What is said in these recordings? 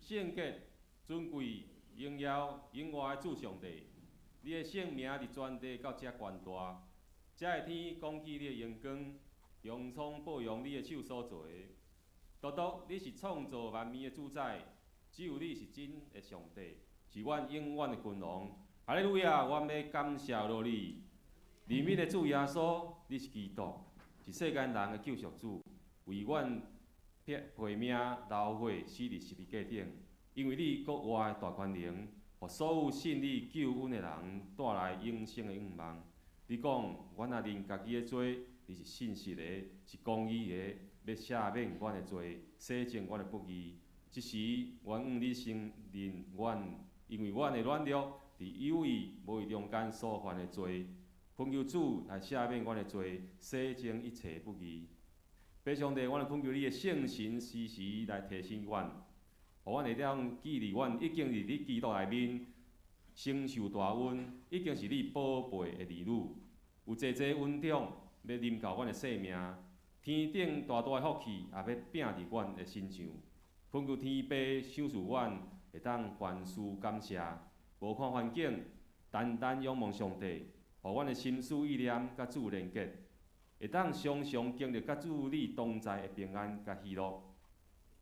圣洁、尊贵、荣耀、永活的主上帝，你的圣名伫全地到遮悬大，遮个天讲起你的荣光，穹苍报扬你的手所做的。独独你是创造万物的主宰，只有你是真的上帝，是阮永远的君王。哈利路亚！我要感谢罗你，怜悯的主耶稣，你是基督，是世间人的救赎主，为阮赔命流血死伫十字架顶，因为你国外的大权能，互所有信你救恩的人带来永生的愿望。你讲，阮若认家己的罪，你是信实的，是公义的，要赦免阮的罪，洗净阮的不义。即时，愿你承认阮，因为阮的软弱，伫有意无意中间所犯的罪，恳求主来赦免阮的罪，洗净一切不义。爸上帝，阮来恳求你的圣神时时来提醒阮，互阮会当记伫阮已经伫你基督内面承受大恩，已经是你宝贝的儿女，有济济恩宠要临到阮的生命，天顶大大的福气也要拼伫阮的身上。恳求天父赏赐阮会当凡事感谢，无看环境，单单仰望上帝，互阮的心思意念甲主连结。会当常常经历甲主你同在的平安甲喜乐。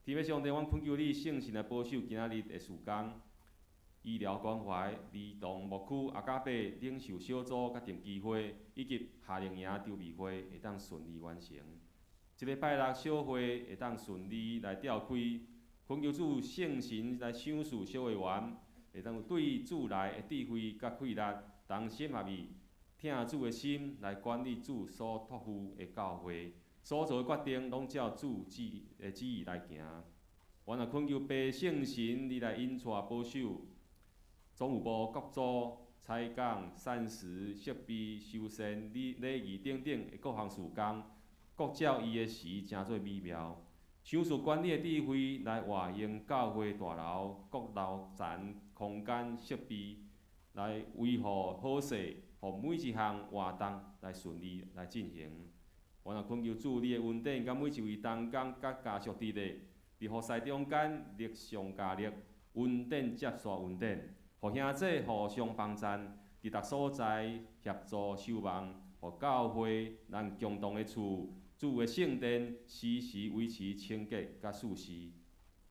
天父上帝，阮恳求你圣神来保守今仔日的事工，医疗关怀、儿童牧区、阿加贝领袖小组甲定期会，以及夏令营筹备会会当顺利完成。一个拜六小会会当顺利来召开，恳求主圣神来赏赐小会员，会当有对主来的智慧甲气力，同心合意。听主的心来管理主所托付的教会，所做的决定拢照主旨意来行。阮也恳求爸圣神你来引带保守，总务部各组、采讲、膳食、设备、修宪、礼仪等等的各项事工，各照伊的时诚做美妙。赏赐管理的智慧来活用教会大楼、各楼层、空间、设备，来维护好势。互每一项活动来顺利来进行，我也恳求主你的恩典，甲每一位同工甲家属伫咧，伫服侍中间力上加力，恩典接续恩典，互兄弟互相帮衬，伫逐所在协助守望，互教会咱共同的厝，主的圣殿时时维持清洁甲舒适。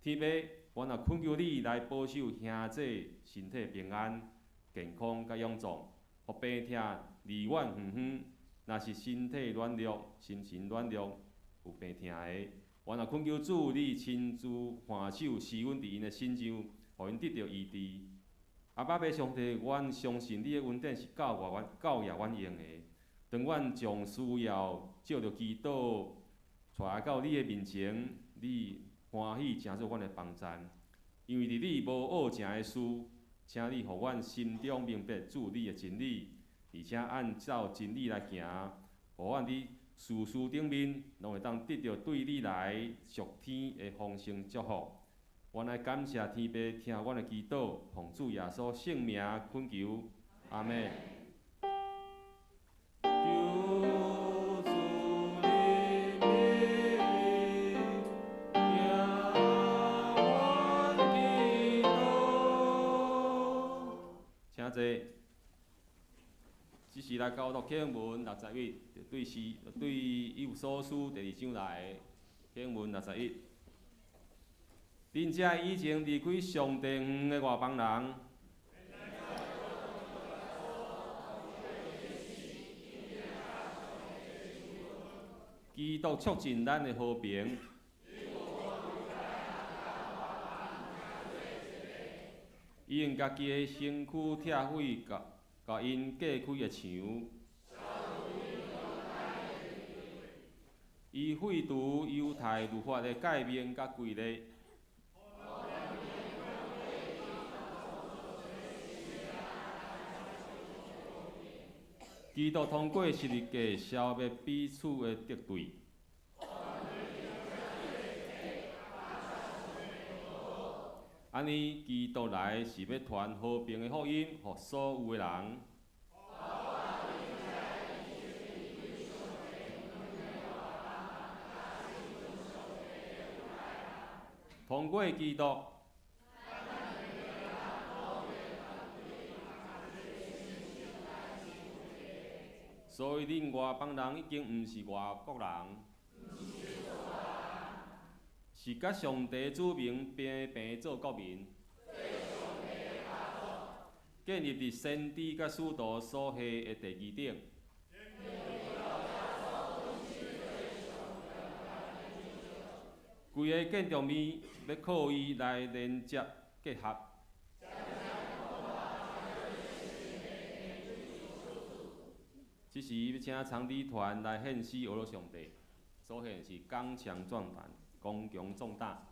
天父，我也恳求你来保守兄弟身体平安、健康甲勇壮。互病痛离阮远远，若是身体软弱、心情软弱、有病痛的，我也恳求主你亲自换手施恩伫因的身上，互因得到医治。阿爸爸上帝，阮相信你的恩典是教育阮用的。当阮将需要照着基督带到你的面前，你欢喜成做阮的帮衬，因为伫你无恶正的事。请你互阮心中明白主你的真理，而且按照真理来行，互阮伫事事顶面拢会当得到对你来属天的丰盛祝福。阮来感谢天父听阮的祈祷，奉主耶稣圣名恳求，阿门。请坐。即时来教读经文61，对以弗所书第2章内经文61。恁遮已经离开上帝园的外邦人，基督促进咱的和平。伊用家己的身躯拆毁，甲因隔开的墙。伊废除犹太律法的诫命甲规律。基督通过十字架消灭彼此的敌对。安尼，基督来是要传和平的福音，予所有的人。通过基督，所以恁外邦人已经毋是外国人，是甲上帝子民平平做国民，建立伫先知甲使徒所下的地基顶。规个建筑物要靠伊来连接结合。即时要请长笛团来献诗俄罗上帝，所献是刚强壮胆，光强壮大。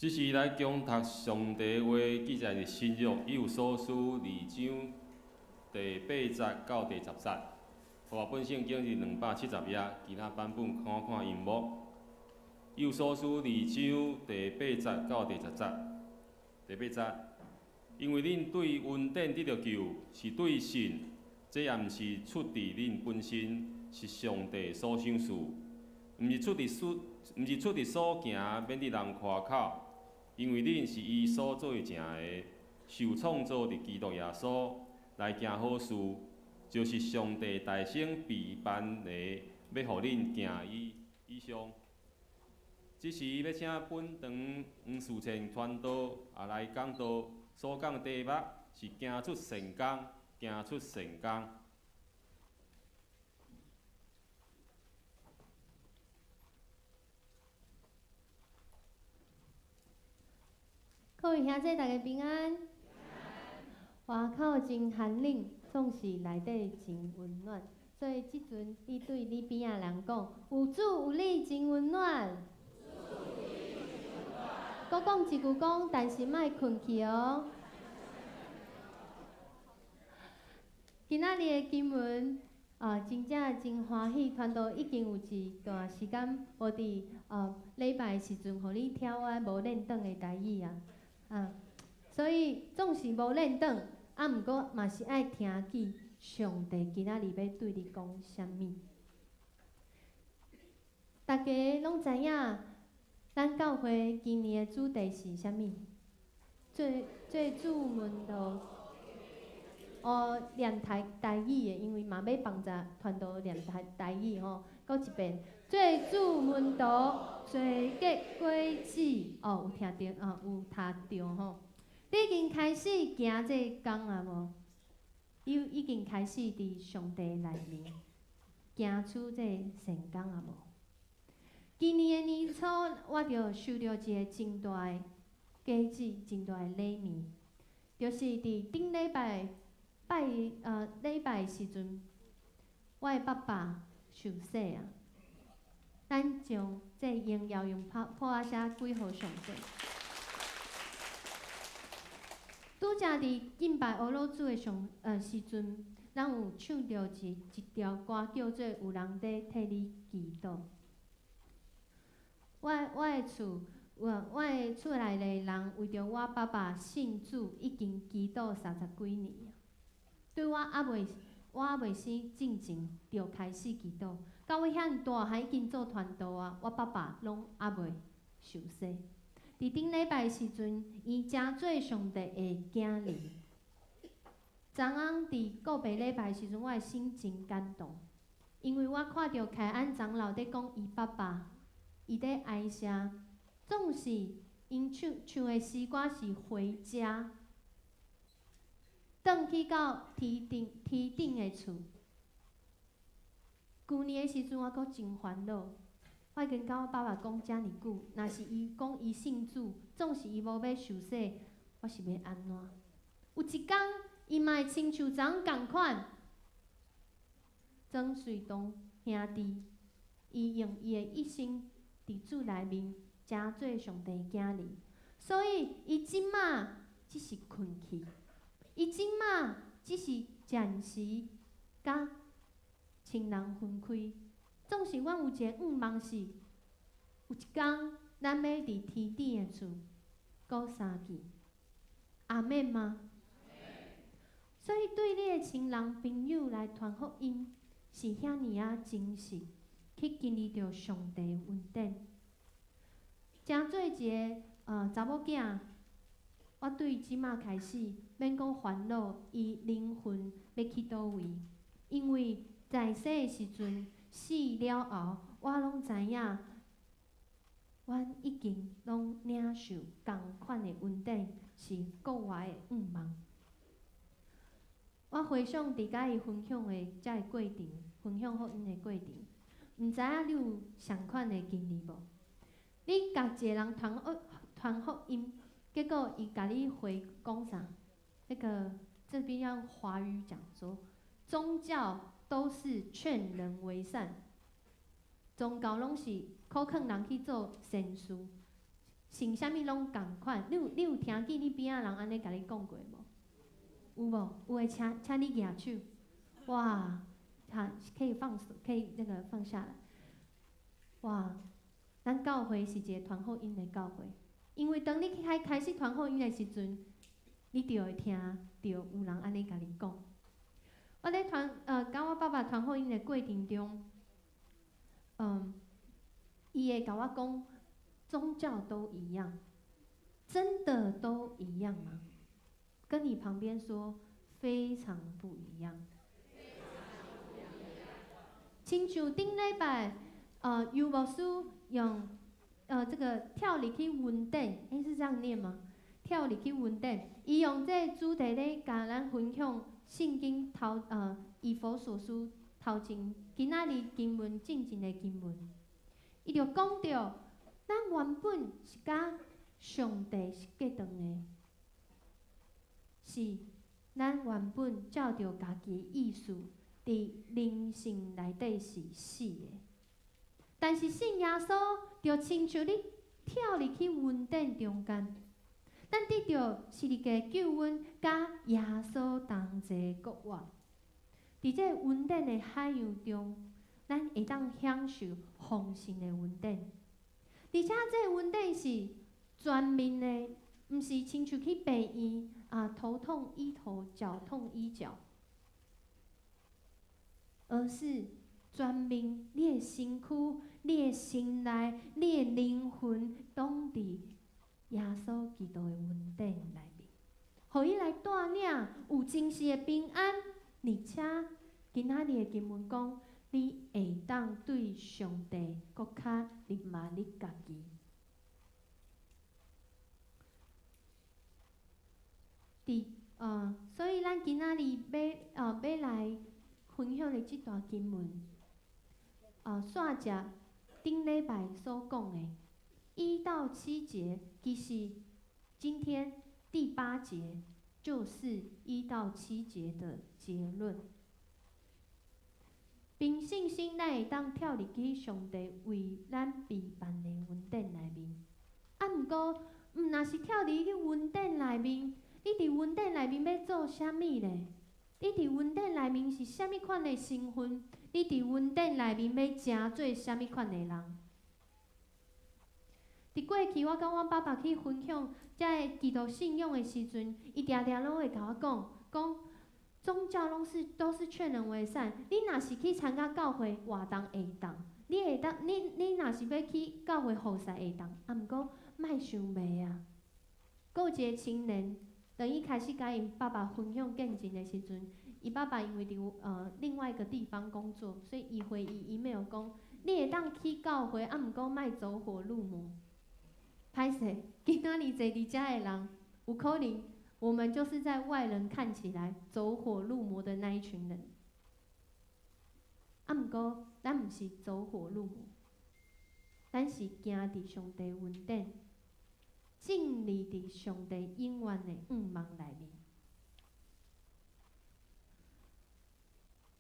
这是来强读上帝话记载的新约，伊有所书2章第8节到第10节。和本圣经是270页，其他版本看看荧幕。伊有所书2章第8节到第10节。第8节，因为恁对恩典得着救，是对神，这也毋是出自恁本身，是上帝所赏赐，毋是出自所行，免得人夸口。因为恁是伊所做成的，受创造伫基督耶稣来行好事，就是上帝大圣备办的，要互恁行以上。只是要请本堂黄树前传道也来讲道，所讲的题目是行出成功，行出成功。各位兄弟，大家平安。外口真寒冷，总是内底真温暖。所以即阵你对你边仔人讲，有主有你真温暖。搁讲一句讲，但是莫困去哦。今仔日的经文真正真欢喜，传道已经有一段时间无伫礼拜时阵，互你听我无练转的台语所以总是无练转，毋过嘛是爱听见上帝今仔日要对你讲啥物。大家拢知影，咱教会今年的主题是啥物？做主门徒练台语的，因为嘛要帮助传道练台语吼。搁一遍，做主门徒，做结果子。有听着有读着吼。你已经开始行这工啊无？已经开始伫上帝内面行出这成功啊无？今年的年初，我着收到一个真大的果子，真大的礼物，就是伫顶礼拜礼拜时阵，我的爸爸受洗啊。咱将这荣耀用破啊写归互上帝。拄则伫敬拜俄罗斯的时阵，咱有唱着一条歌，叫做《有人在替你祈祷》。我的厝内的人为着我爸爸信主，已经祈祷30几年。对我还袂生进前，就开始祈祷。到我遐大汉已经做传道啊，我爸爸拢还袂受洗。伫顶礼拜时阵，伊真做上帝的囝儿。昨昏伫告别礼拜时阵，我的心真感动，因为我看到凯安长老伫讲伊爸爸，伊伫哀声，总是因唱的诗歌是回家，转去到天顶的厝。旧年的时阵，我阁真烦恼。我已经甲我爸爸讲遮尔久，若是伊讲伊信主，总是伊无要受洗，我是要安怎？有一天，伊嘛会亲像昨昏共款，曾随同兄弟，伊用伊的一生伫主内面，真做上帝的囝儿。所以，伊即马只是困去，伊即马只是暂时甲亲人分开。总是阮有一个愿望是，有一天咱要伫天顶的厝，搁相见。阿免吗？所以对你的亲人朋友来传福音，是遐尔真实，去经历着上帝的恩典。诚做一个查某囝，我对即马开始免讲烦恼，伊灵魂要去倒位，因为在世的时阵。死了后，我拢知影，阮已经拢领受同款的恩典，是国外的愿望。我回想伫甲伊分享的遮个过程，分享福音的过程，毋知影你有相款的经历无？你甲一个人传福音，结果伊甲你回讲啥？那个这边用华语讲说，宗教。都是劝人为善，宗教拢是考劝人去做善事，穿啥物拢共款。你有听见你边仔人安尼甲你讲过无？有无？有诶，请你举手。哇，好，可以放手，可以那个放下来。哇，咱教会是一个团福音的教会，因为当你开始团福音的时阵，你就会听到有人安尼甲你讲。我咧甲我爸爸团福音的过程中，伊会甲我讲，宗教都一样，真的都一样吗？跟你旁边说，非常不一样。亲像顶礼拜，尤牧师用这个跳入去云顶，是这样念吗？跳入去云顶，伊用这个主题咧，甲咱分享圣经以弗所书头前今仔日经文正经的经文，伊就讲到，咱原本是甲上帝是结党的，是咱原本照着家己的意思，伫灵性内底是死的。但是信耶稣，就亲像你跳入去云顶中间，咱得到是一个救恩，甲耶稣同齐国活。伫这云顶的海洋中，咱会当享受丰盛的云顶，而且这云顶是全面的，毋是亲像去病院头痛医头，脚痛医脚，而是全面你的身躯、你的心内、你的灵魂，拢伫耶稣基督的云顶内面，互伊来带领，有真实的平安。而且今仔日的经文讲，你会当对上帝搁较入嘛你家己。所以咱今仔日要来分享的即段经文，线接顶礼拜所讲的1到7节，其实今天第8节就是1到7节的结论。凭信心，咱会当跳入去上帝为咱备办的云顶内面。毋过，若是跳入去云顶内面，你伫云顶内面要做啥物咧？你伫云顶内面是啥物款的身份？你伫云顶内面要成做啥物款的人？伫过去，我甲我爸爸去分享这基督信仰的时阵，伊常常拢会甲我讲宗教都是劝人为善。你若是去参加教会活动会当，你若是要去教会服侍会当，毋过莫想袂啊。有一个青年，当伊开始甲因爸爸分享见证的时阵，伊爸爸因为伫另外一个地方工作，所以伊回伊 email 讲，你会当去教会，毋过莫走火入魔。歹势，今仔日坐伫遮的人，有可能我们就是在外人看起来走火入魔的那一群人。毋过，咱毋是走火入魔，咱是行伫上帝云顶，正立伫上帝永远的五芒内面。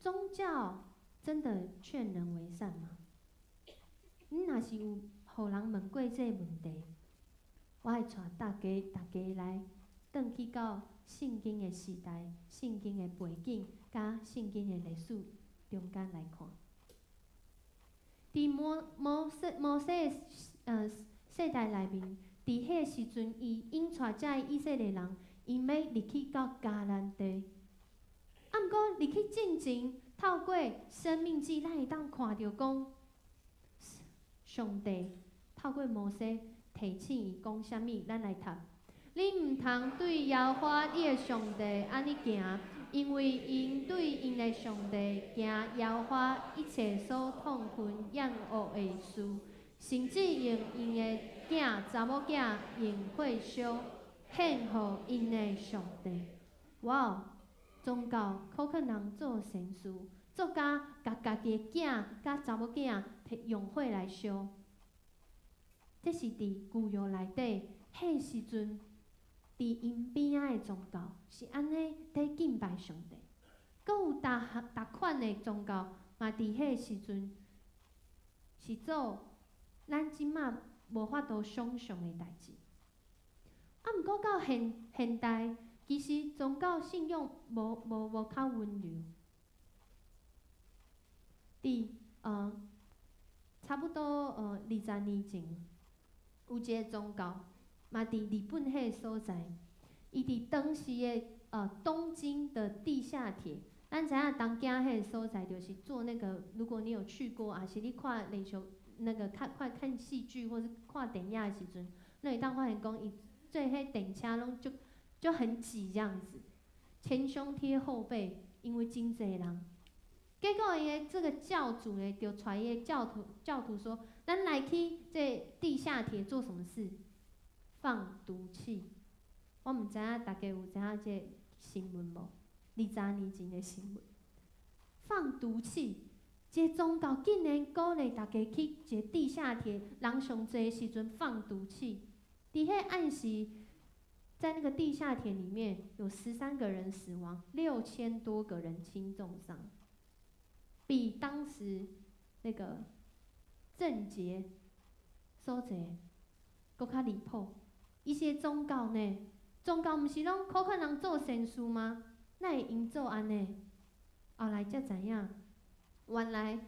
宗教真的劝人为善吗？你若是有互人问过这个问题，我会带大家来转去到圣经的时代、圣经的背景、甲圣经的历史中间来看。伫摩西的世代内面，伫迄个时阵，伊引带遮以色列人，因要入去到迦南地。毋过入去进前，透过生命记，咱会当看到讲，上帝透过摩西提醒伊讲啥物，咱来读。你毋通对耶和华你的上帝安尼行，因为因对因的上帝行耶和华一切所痛恨厌恶的事，甚至用因的囝查某囝用火烧，献互因的上帝。哇！宗教可劝人做善事，做甲家己的囝甲查某囝用火来烧。这是伫旧约内底，迄时阵。伫因边仔的宗教是安尼在敬拜上帝，阁有逐款的宗教嘛，伫迄个时阵是做咱即马无法度想象的代志。啊，毋过到现代，其实宗教信仰无较温柔。伫差不多20年前，有一个宗教，嘛伫日本迄个所在，伊伫当时的东京的地下铁。咱知影东京迄个所在，就是做那个，如果你有去过，还是你看连续那个看戏剧或是看电影的时阵，那会当发现讲，伊做迄电车拢就很挤这样子，前胸贴后背，因为真侪人。结果伊的这个教主呢，就传伊的教徒说，咱来去这地下铁做什么事？放毒气。我毋知影大家有知影这新闻无？20年前的新闻，放毒气，一个宗教竟然鼓励大家去一个地下铁，人上济的时阵放毒气。伫迄暗时，在那个地下铁里面有13个人死亡，6000多个人轻重伤，比当时那个郑捷所在搁较离谱。伊是宗教呢，宗教毋是拢考劝人做善事吗？哪会因做安尼？后来才知影，原来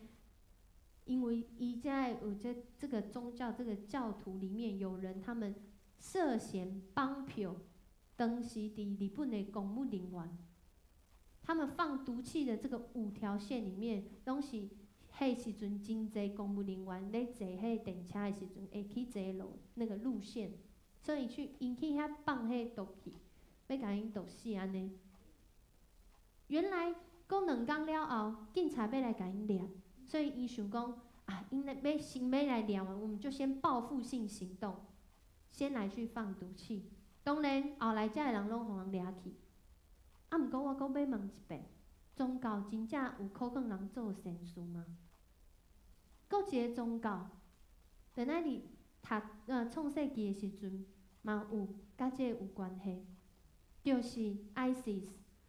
因为伊才有这个宗教这个教徒里面有人，他们涉嫌帮票，当时伫日本的公务人员，他们放毒气的这个5条线里面，拢是迄时阵真侪公务人员咧坐迄电车的时阵，会去坐那个路线，所以因去遐放迄毒气，要甲因毒死安尼。原来过2天了后，警察要来甲因抓，所以伊想讲啊，因先要来抓完，我们就先报复性行动，先来去放毒气。当然后来遮个人拢互人抓去。啊，毋过我阁要问一遍，宗教真正有考劝人做善事吗？阁一个宗教，在那里读创世纪的时阵，嘛有甲这有关系，就是 ISIS。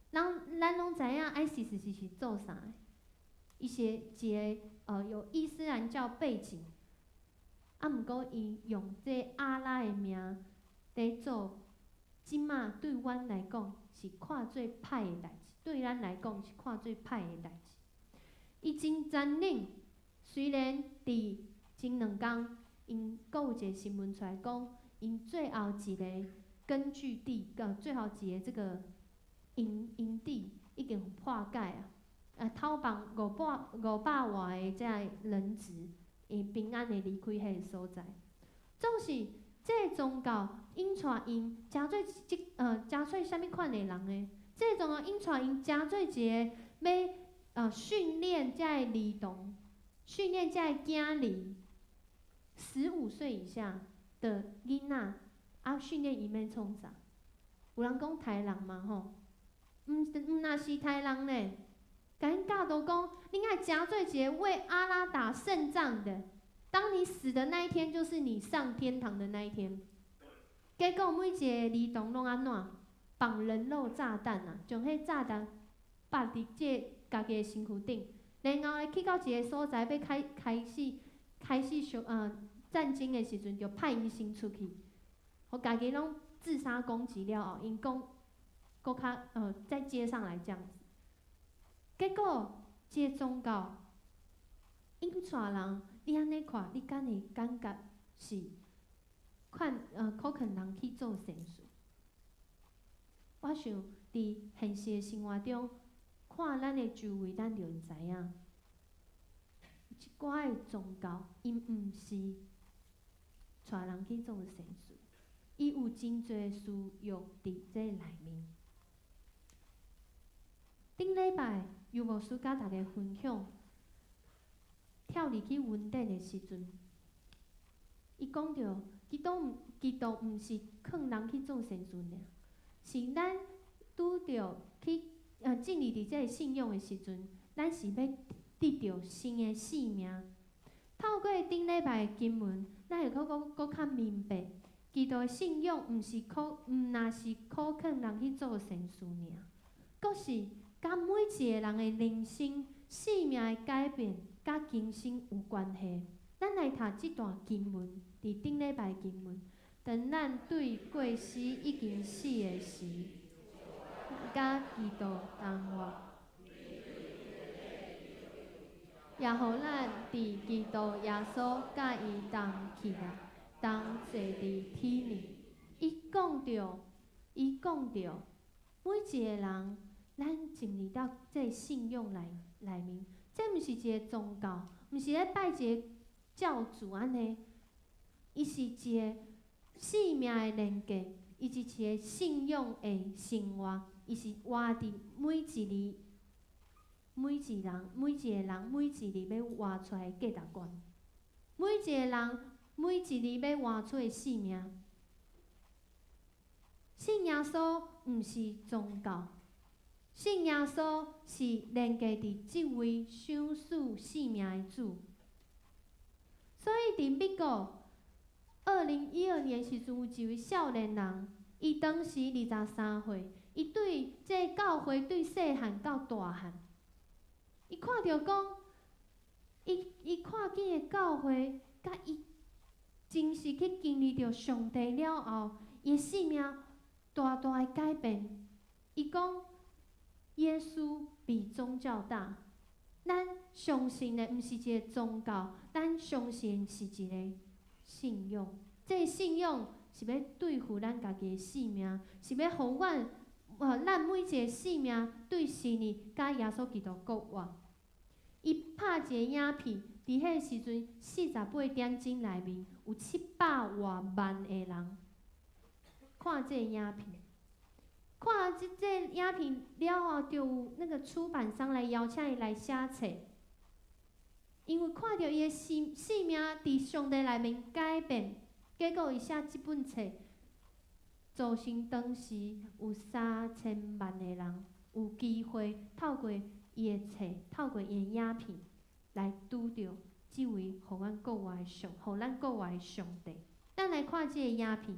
咱拢知影 ISIS 是做啥的？伊是一个有伊斯兰教背景，啊，毋过伊用这阿拉的名在做，即马对阮来讲是看最歹的代志，对咱来讲是看最歹的代志。伊真残忍，虽然伫前2天，因阁有一个新闻出来讲，因最后一个根据地，最后一个这个营地已经破解啊，讨放500外的这人质，会平安的离开迄个所在。总是这个宗教引带因诚做啥物款的人呢？这个宗教引带因诚做一个要训练这个儿童，训练这个囝儿，15岁以下的囡仔，啊，训练伊要创啥？有人讲杀人嘛吼？毋若是杀人呢，甲因教导讲，你爱诚做一个为阿拉打胜仗的。当你死的那一天，就是你上天堂的那一天。结果每一个儿童拢安怎？绑人肉炸弹啊，将迄炸弹绑伫这家己的身躯顶，然后去到一个所在要开始战争的时阵，就派因先出去，互家己拢自杀攻击了后，因讲。搁较再接上来这样子，结果这个宗教引带人，你安尼看，你敢会感觉是考劝人去做善事？我想伫现实的生活中，看咱的周围，咱就会知影，一寡的宗教，因毋是带人去做善事，伊有真侪私欲伫这内面。顶礼拜，尤牧师甲大家分享，跳入去云顶的时阵，伊讲着，基督毋是劝人去做善事尔，是咱拄着去建立伫这个信仰的时阵，咱是要得到新的性命。透过顶礼拜的经文，咱会搁较明白，基督的信仰毋是若是考劝人去做善事尔，阁是。甲每一个人的人生、生命的改变，甲今生有关系。咱来读即段经文，伫顶礼拜经文。当咱对过死已经死的时，甲基督同活，也互咱伫基督耶稣甲伊同起来，同坐伫天里。伊讲着，每一个人，咱进入到这信仰内面，这毋是一个宗教，毋是咧拜一个教主安尼，伊是一个生命的连接，伊是一个信仰的生活，伊是活伫每一个人每一日要活出来的价值观，每一个人每一日要活出的生命。信耶稣毋是宗教，信耶稣是连接伫即位赏赐生命的主。所以伫美国2012年时阵，有一位少年人，伊当时23岁，伊对这教会对细汉到大汉，伊看到讲，伊看见的教会，甲伊真实去经历着上帝了后，伊的生命大大的改变。伊讲，耶稣比宗教大。咱相信的毋是一个宗教，咱相信是一个信仰。这个信仰是要对付咱家己的性命，是要互咱每一个性命对神呢，甲耶稣基督国活。伊拍一个影片，伫迄时阵48点钟内面有700多万个人看这个影片。看这影片了后，就有那个出版商来邀请伊来写册，因为看到伊的生命伫上帝内面改变，结果伊写即本册，造成当时有3000万个人有机会透过伊的册，透过伊的影片来拄着即位互咱国外的上帝。咱来看即个影片。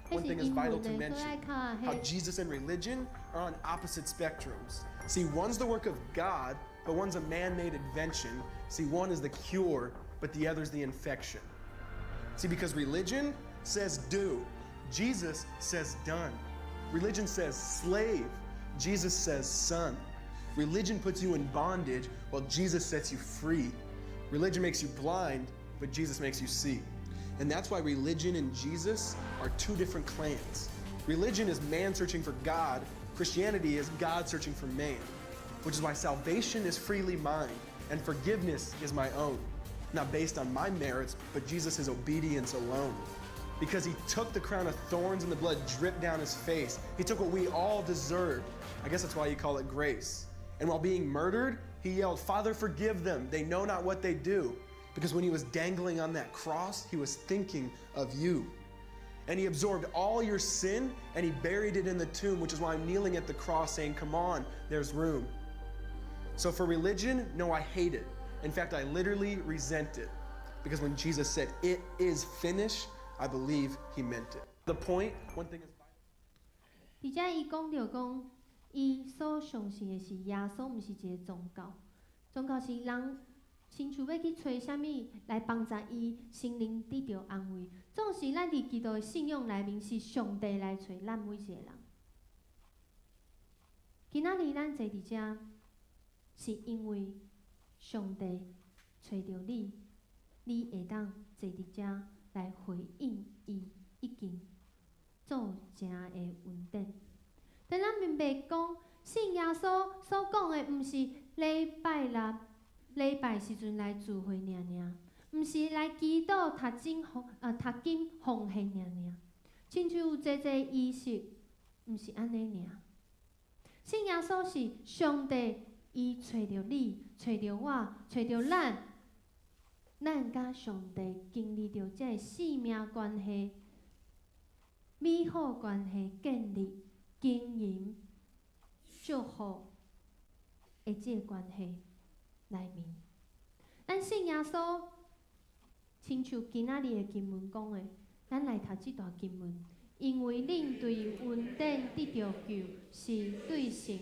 One thing is vital to mention, how Jesus and religion are on opposite spectrums. See, one's the work of God, but one's a man-made invention. See, one is the cure, but the other's the infection. See, because religion says do, Jesus says done. Religion says slave, Jesus says son. Religion puts you in bondage, while Jesus sets you free. Religion makes you blind, but Jesus makes you see. And that's why religion and Jesus are two different clans. Religion is man searching for God. Christianity is God searching for man. Which is why salvation is freely mine and forgiveness is my own. Not based on my merits, but Jesus' obedience alone. Because he took the crown of thorns and the blood dripped down his face. He took what we all deserved. I guess that's why you call it grace. And while being murdered, he yelled, "Father, forgive them. They know not what they do." Because when he was dangling on that cross, he was thinking of you. And he absorbed all your sin and he buried it in the tomb, which is why I'm kneeling at the cross saying, "Come on, there's room." So for religion, no, I hate it. In fact, I literally resent it. Because when Jesus said, "It is finished," I believe he meant it. The point, one thing is... 而且伊讲着讲，伊所相信的是耶稣，毋是一个宗教。宗教是人亲像要去找啥物来帮助伊心灵得到安慰。总是咱伫基督的信仰内面，是上帝来找咱每一个人。今仔日咱坐伫遮，是因为上帝找着你，你会当坐伫遮来回应伊已经做成的恩典。但咱明白讲，信耶稣所讲的，毋是礼拜六、礼拜时阵来聚会尔，毋是来祈祷、读经奉献尔，亲像有济仪式，毋是安尼尔。信耶稣是上帝，伊找着你，找着我，找着咱甲上帝经历着这生命关系、美好关系建立、经营、祝福的这个关系内面。咱信耶稣，亲像今仔日的经文讲的，咱来读这段经文，因为恁对恩典得着救，是对神，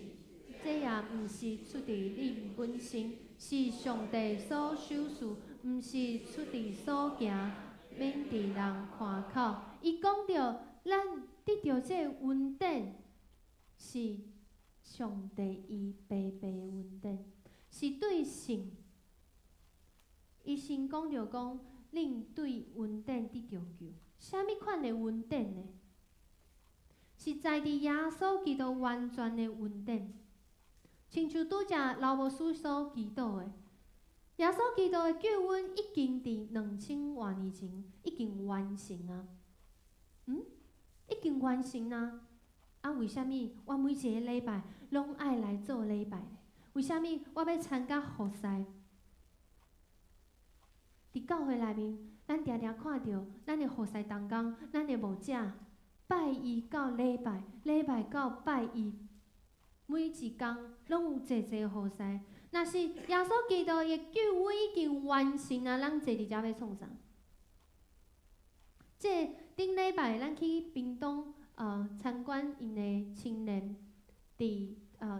这也毋是出自恁本身，是上帝所授予，毋是出自所行，免伫人看口。伊讲着，咱得着这恩典，是上帝伊白白的恩典，是对神。伊先讲着讲，恁对恩典得着救，啥物款的恩典呢？是在伫耶稣基督完全的恩典，亲像拄则老牧师所祈祷的，耶稣基督的救恩已经伫2000多年前已经完成啊，已经完成啊！啊，为虾米我每一个礼拜拢爱来做礼拜呢？为虾米我要参加服侍？伫教会内面，咱常常看到咱的服侍同工，咱的牧者。拜一到礼拜，礼拜到拜一，每一天拢有坐坐好势。若是耶稣基督的救恩已经完成啊，咱坐伫遮要创啥？这顶礼拜咱去屏东参观因的青年，伫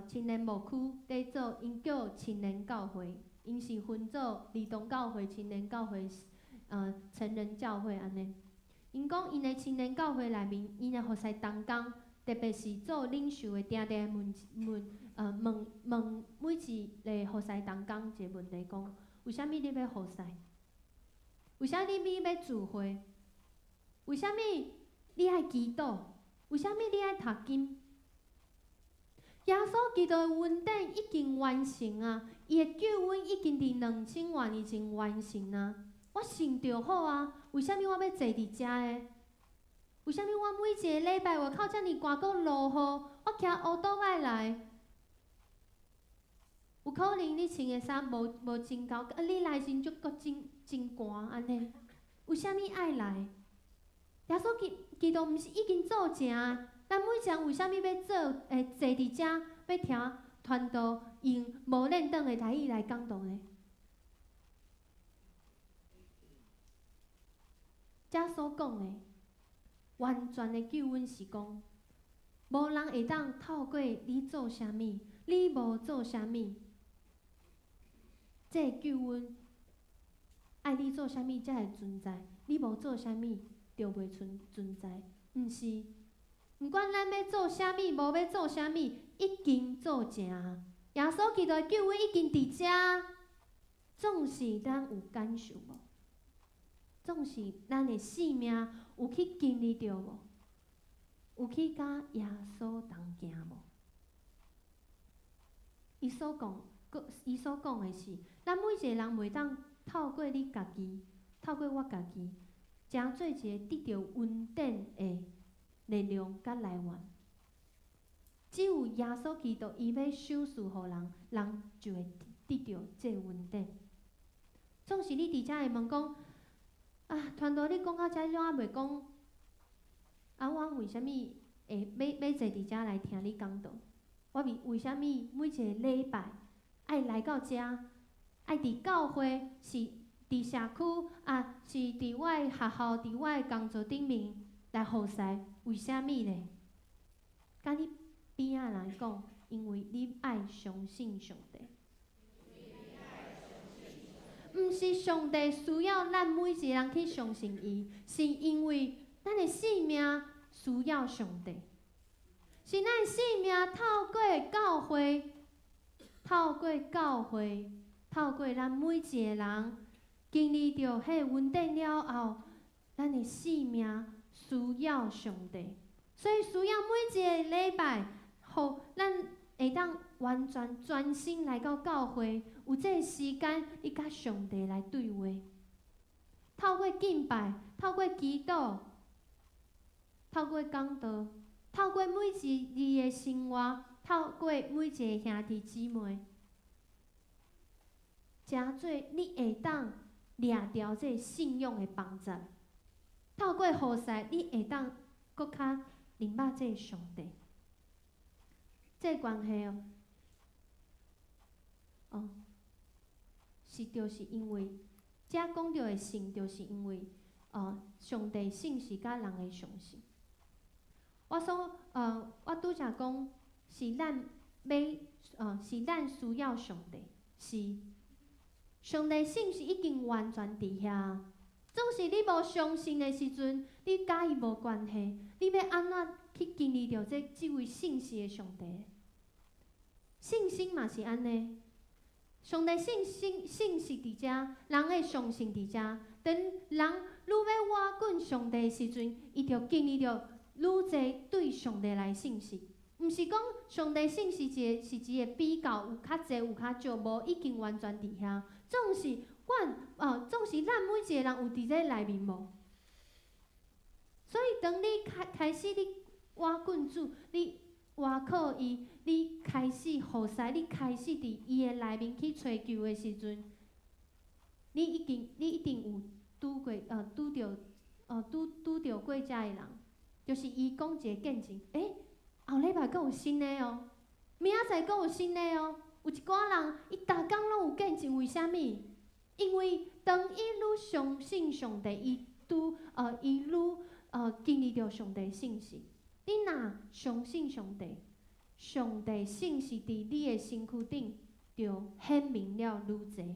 青年牧区伫做，因叫青年教会，因是分做儿童教会、青年教会、成人教会安尼。因讲，因的青年教会内面，因的服侍同工，特别是做领袖的，定定问每一个服侍同工一个问题，讲为虾米你要服侍？为虾米你要聚会？为虾米你爱祈祷？为虾米你爱读经？耶稣基督的恩典已经完成啊！伊的救恩已经伫2000多年前完成啊！我信就好啊！为虾米我要坐伫遮个？为虾米我每一个礼拜外口遮尔寒，阁落雨，我骑乌倒摆来？有可能你穿的衫无真够，你来时就阁真寒安尼？为虾米爱来？耶稣基督毋是已经做成啊？咱每一人为虾米要坐伫遮，要听传道用无练长的台语来讲道呢？遮所讲的完全的救恩是讲，无人会当透过你做啥物，你无做啥物，这救恩爱你做啥物才会存在，你无做啥物就袂存在，毋是。毋管咱要做啥物，无要做啥物，已经做成啊！耶稣基督的救恩已经伫遮，总是咱有感受无？总是咱的性命有去经历着无？有去甲耶稣同行无？伊所讲的是，咱每一个人袂当透过你家己，透过我家己，诚做一个得着恩典的力量甲来源。只有耶稣基督伊要授予予人，人就会得着这恩典。总是你伫遮会问讲，啊，传道你讲到遮，怎啊袂讲？啊，我为虾米会要坐伫遮来听你讲道？我为虾米每一个礼拜爱来到遮，爱伫教会是伫社区啊，是伫我的学校、伫我的工作顶面来服侍？为虾米呢？甲你边仔人讲，因为你爱相信上帝。毋是上帝需要咱每一个人去相信伊，是因为咱的性命需要上帝。是咱的性命透过教会，透过咱每一个人经历着迄恩典了后，咱的性命需要上帝，所以需要每一个礼拜，互咱会当完全专心来到教会，有这个时间，你甲上帝来对话，透过敬拜，透过祈祷，透过讲道，透过每一日的生活，透过每一个兄弟姊妹，诚做你会当掠着这信仰的帮助。透过服侍，你会当搁较明白这上帝。这关系就是因为，遮讲到的信，就是因为上帝信是甲人的相信。我拄则讲是咱是咱需要上帝，是上帝性是已经完全伫遐。总是你无相信的时阵，你甲伊无关系，你要安怎去经历着即位信实的上帝？信心嘛是安尼，上帝信是伫遮，人会相信伫遮。当人愈要挖滚上帝的时阵，伊就经历着愈侪对上帝来信实。毋是讲上帝信是一个比较，有较侪有较少，无已经完全伫遐。总是总是咱每一个人有伫这内面无？所以当你开始你挖滚主，你挖靠伊，你开始互使，你开始伫伊的内面去追求的时阵，你一定有拄着过遮的人，就是伊讲一个见证，后礼拜阁有新的哦，明仔载阁有新的哦。有一寡人，伊逐工拢有见证，为虾米？因为当伊愈相信上帝，伊愈经历着上帝信实。你若相信上帝，上帝信实伫你的身躯顶，就显明了愈侪。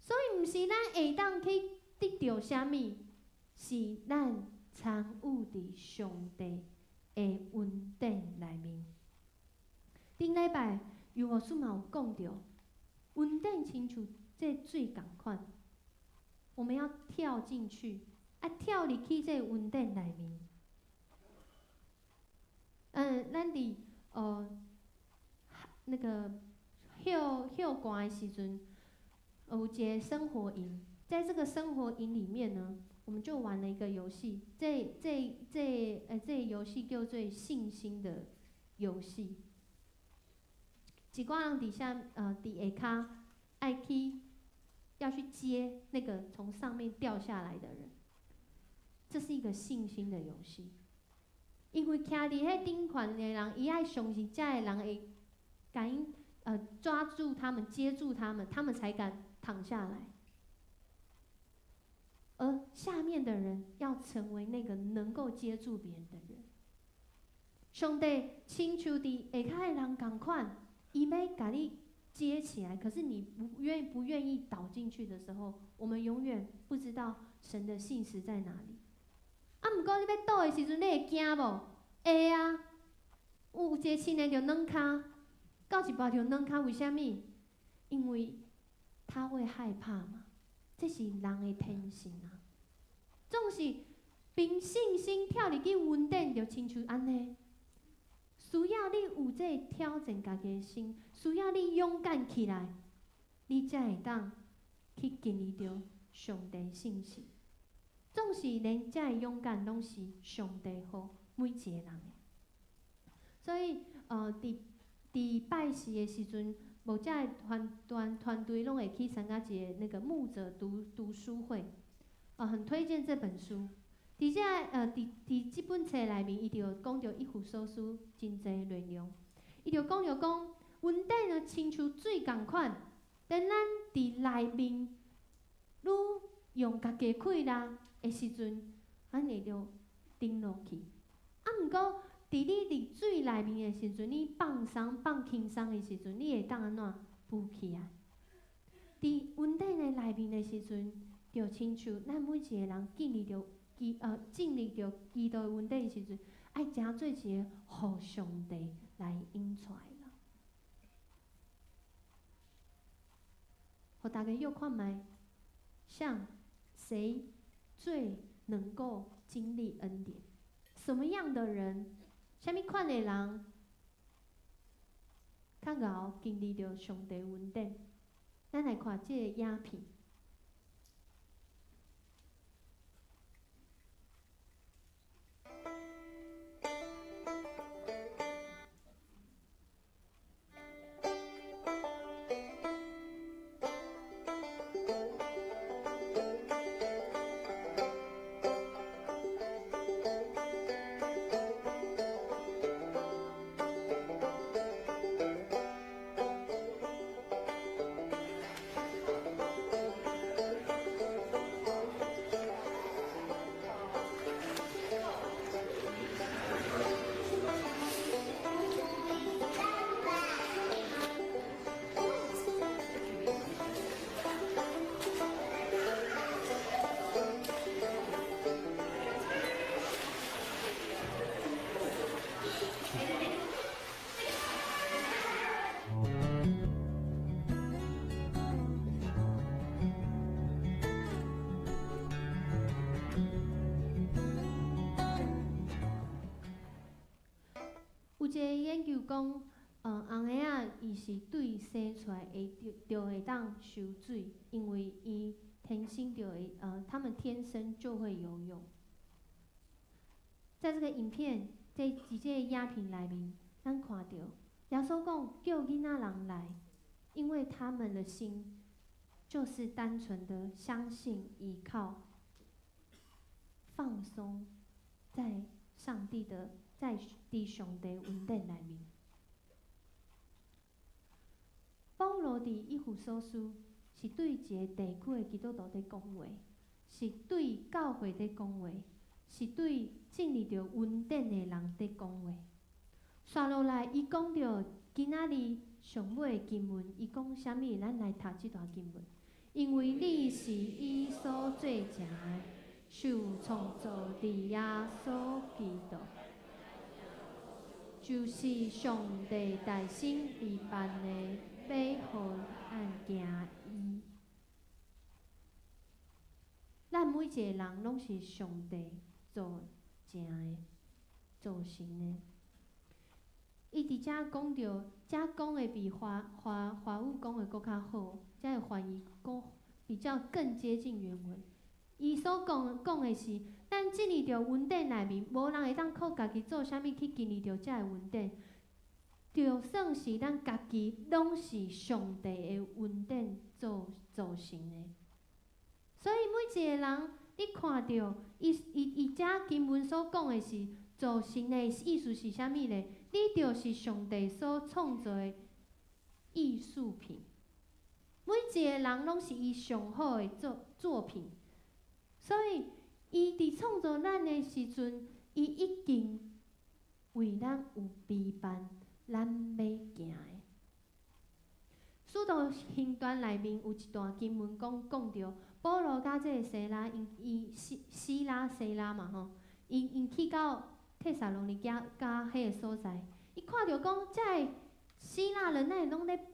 所以，毋是咱会当去得到虾米，是咱参与伫上帝的恩典内面。顶礼拜有牧师嘛有讲到，恩典亲像这水共款，我们要跳进去，跳入去这恩典内面。咱伫那个休寒的时阵，有一个生活营，在这个生活营里面呢，我们就玩了一个游戏，这个游戏叫做信心的游戏。一寡人伫下伫下骹爱去要去接那个从上面掉下来的人，这是一个信心的游戏。因为徛伫迄顶款的人，伊爱相信遮的人会甲因抓住他们、接住他们，他们才敢躺下来。而下面的人要成为那个能够接住别人的人。上帝亲像伫下骹的人共款，伊要甲你接起来，可是你不愿意倒进去的时候，我们永远不知道神的信实在哪里。毋过你要倒的时阵，你会惊无？会啊，有一个青年就软骹，到一半就软骹，为虾米？因为他会害怕嘛，这是人的天性啊。总是凭信心跳入去恩典，就亲像安尼。需要你有这挑战家己的心，需要你勇敢起来，你才会当去经历到上帝信实。总是连这勇敢拢是上帝予每一个人的。所以伫拜四的时阵，无这团队拢会去参加一个那个牧者读书会，很推荐这本书。伫这伫即本册内面，伊就讲到以弗所书真侪内容。伊就讲恩典呢，亲像水共款，当咱伫内面愈用家己气力的时阵，咱会着沉落去。毋过，伫你伫水内面的时阵，你放轻松的时阵，你会当安怎浮起来？伫恩典的内面的时阵，就亲像咱每一个人经历着基督的恩典的时阵，爱诚做一个互上帝来引出来啦。互大家又看卖，像谁最能够经历恩典？什么样的人？什么款的人？较熬经历着上帝恩典？咱来看这个影片。讲，红鞋仔伊是对生出来会当受水，因为伊天生就会，他们天生就会游泳。在这个影片，在这个影片内面，咱看到耶稣讲叫囡仔人来，因为他们的心就是单纯的相信、依靠、放松在上帝的在上帝恩典内面。保罗伫以弗所书是对一个地区的基督徒在讲话，是对教会在讲话，是对经历着恩典的人在讲话。刷落来，伊讲着今仔日上尾的经文，伊讲啥物？咱来读即段经文。因为你是伊所做成的，受创造伫耶稣基督，就是上帝大心备办的，要互咱行伊。咱每一个人拢是上帝做成的，做成的。伊伫遮讲着，遮讲的比华语讲的搁较好，遮的翻译比较更接近原文。伊所讲的是，咱经历着恩典内面，无人会当靠家己做啥物去经历着遮的恩典，就算是咱家己，拢是上帝的恩典做成的。所以每一个人，你看着伊遮经文所讲的是做成的意思是啥物咧？你就是上帝所创造的艺术品，每一个人拢是伊上好的作品。所以，伊伫创造咱的时阵，伊已经为咱有备办咱要行的。使徒行传内面有一段经文讲着，保罗甲这个西拉嘛吼，因去到帖撒罗尼迦甲迄个所在，伊看着讲，遮个希腊人哪会拢咧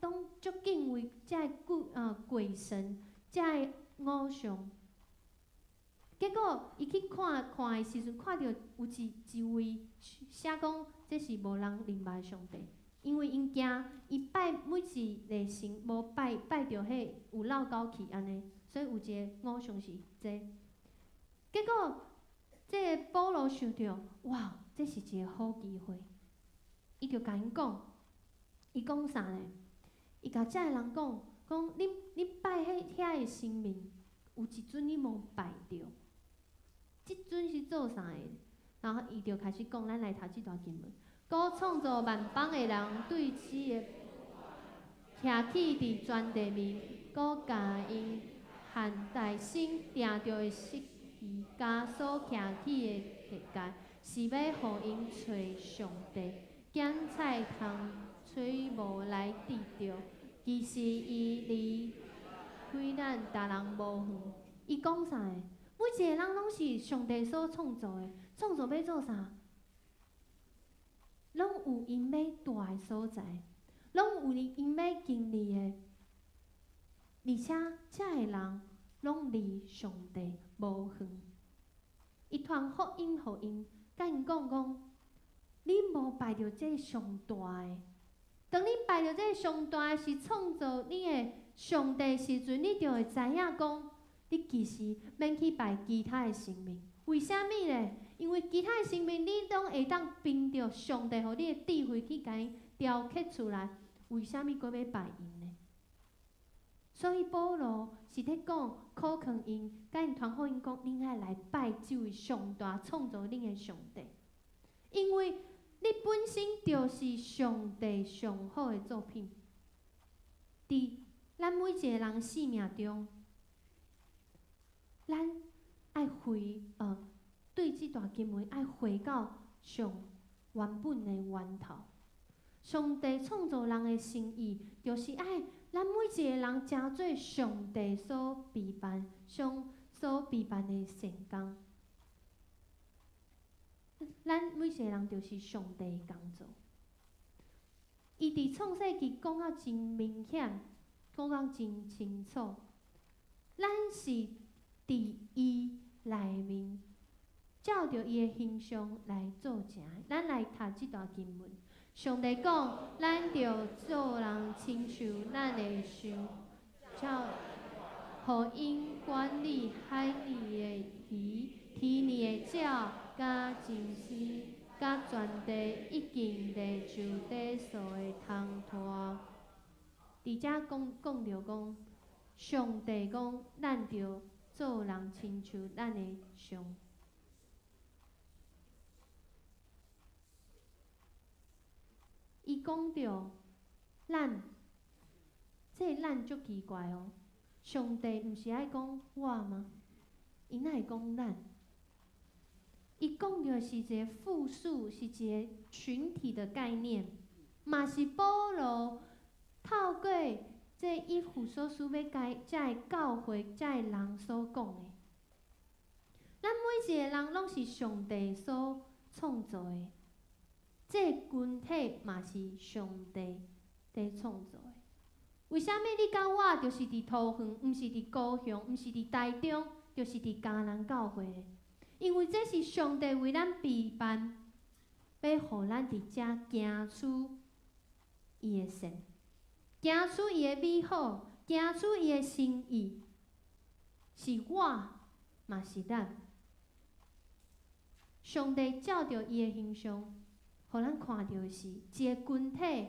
拢足敬畏遮个鬼神，遮个偶像。结果伊去看的时阵，看着有一位写讲，这是无人认捌上帝，因为因惊伊拜每一个神无拜着迄有闹狗去安尼，所以有一个偶像是这。结果这个保罗想着，哇，这是一个好机会，伊就甲因讲，伊讲啥呢？伊甲遮个人讲，你拜遐个神明，有一尊你无拜着。即阵是做啥的？然后伊就开始讲，咱来读即段经文。古创造万邦的人对此个徛起伫全地面，古甲因含大心定着的实义家所徛起的世界，是要互因找上帝，拣菜通吹无来得着。其实伊离开咱逐人无远。伊讲啥的？每一个人拢是上帝所创造的，创造要做啥？拢有因要住的所在，拢有因要经历的，而且遮个人拢离上帝无远。伊传福音互因，甲因讲，你无拜着这上大的。当你拜着这上大的是创造你的上帝时阵，你就会知影讲。你其实免去拜其他的神明，为虾米呢？因为其他的神明，你拢会当凭着上帝互你的智慧去甲伊雕刻出来，为虾米阁要拜因呢？所以保罗是咧讲，考劝因，甲因传福音讲，恁爱来拜这位上大创造恁的上帝，因为你本身就是上帝上好的作品。伫咱每一个人生命中，咱爱对即段经文爱回到上原本的源头。上帝创造人的心意，就是爱咱每一个人成做上帝所备办的善工。咱每一个人就是上帝的工作。伊伫创世纪讲啊真明显，讲啊真清楚，咱是伫伊内面，照着伊的形象来做成。咱来读即段经文，上帝讲，咱着做人亲像咱的想，照，互因管理海里的鱼、天里的鸟，甲真丝，甲全地一经地就地所的通拖。伫遮讲着讲，上帝讲，咱着做人亲像咱的想。伊讲着，咱，这咱足奇怪哦。上帝毋是爱讲我吗？伊哪会讲咱？伊讲着是一个复数，是一个群体的概念，嘛是保罗透过这以弗所书要甲遮个教会、遮个人所讲的。咱每一个人拢是上帝所创造的。这群体嘛是上帝在创造的。为虾米你甲我就是伫桃园，毋是伫高雄，毋是伫台中，就是伫迦南教会的？因为这是上帝为咱备办，要互咱伫遮行出伊的善，行出伊的美好，行出伊的心意。是我，嘛是咱。上帝照着伊的形象。互咱看到的是一个群体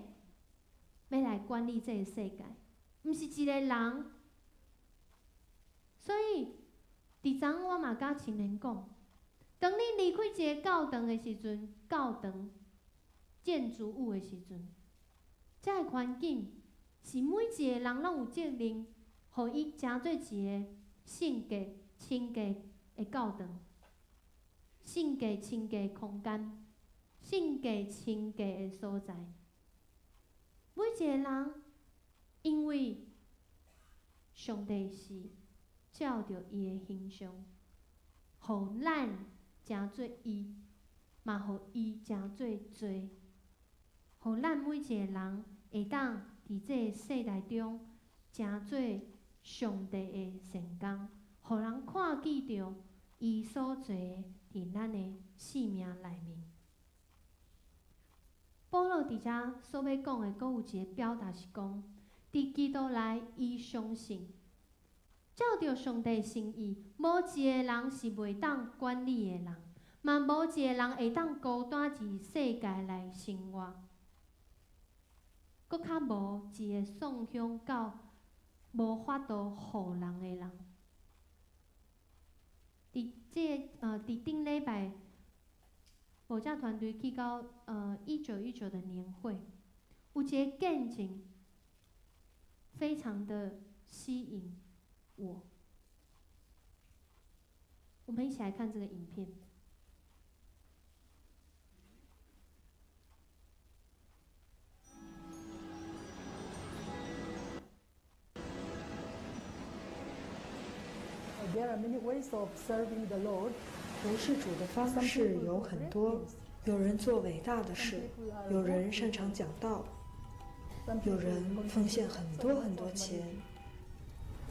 要来管理这个世界，毋是一个人。所以，伫昨我嘛甲青年讲，当你离开一个教堂的时阵，教堂、建筑物的时阵，这个环境是每一个人拢有责任，互伊成做一个圣洁、清洁的教堂，圣洁、清洁的空间。圣洁、清洁的所在，每一个人，因为上帝是照着伊的形象，互咱成做伊，嘛互伊成做罪，互咱每一个人会当伫这个世代中成做上帝的善工，互人看见着伊所做的伫咱的生命内面。保罗伫遮所要讲的，阁有一个表达是讲，伫基督内伊相信，照着上帝心意，无一个人是袂当管理的人，嘛无一个人会当孤单伫世界内生活，阁较无一个送向到无法度互人的人。伫顶礼拜。某家团队去到1919的年会，有一个见证，非常的吸引我。我们一起来看这个影片。There are many ways of serving the Lord. 服侍主的方式有很多，有人做伟大的事，有人擅长讲道，有人奉献很多很多钱。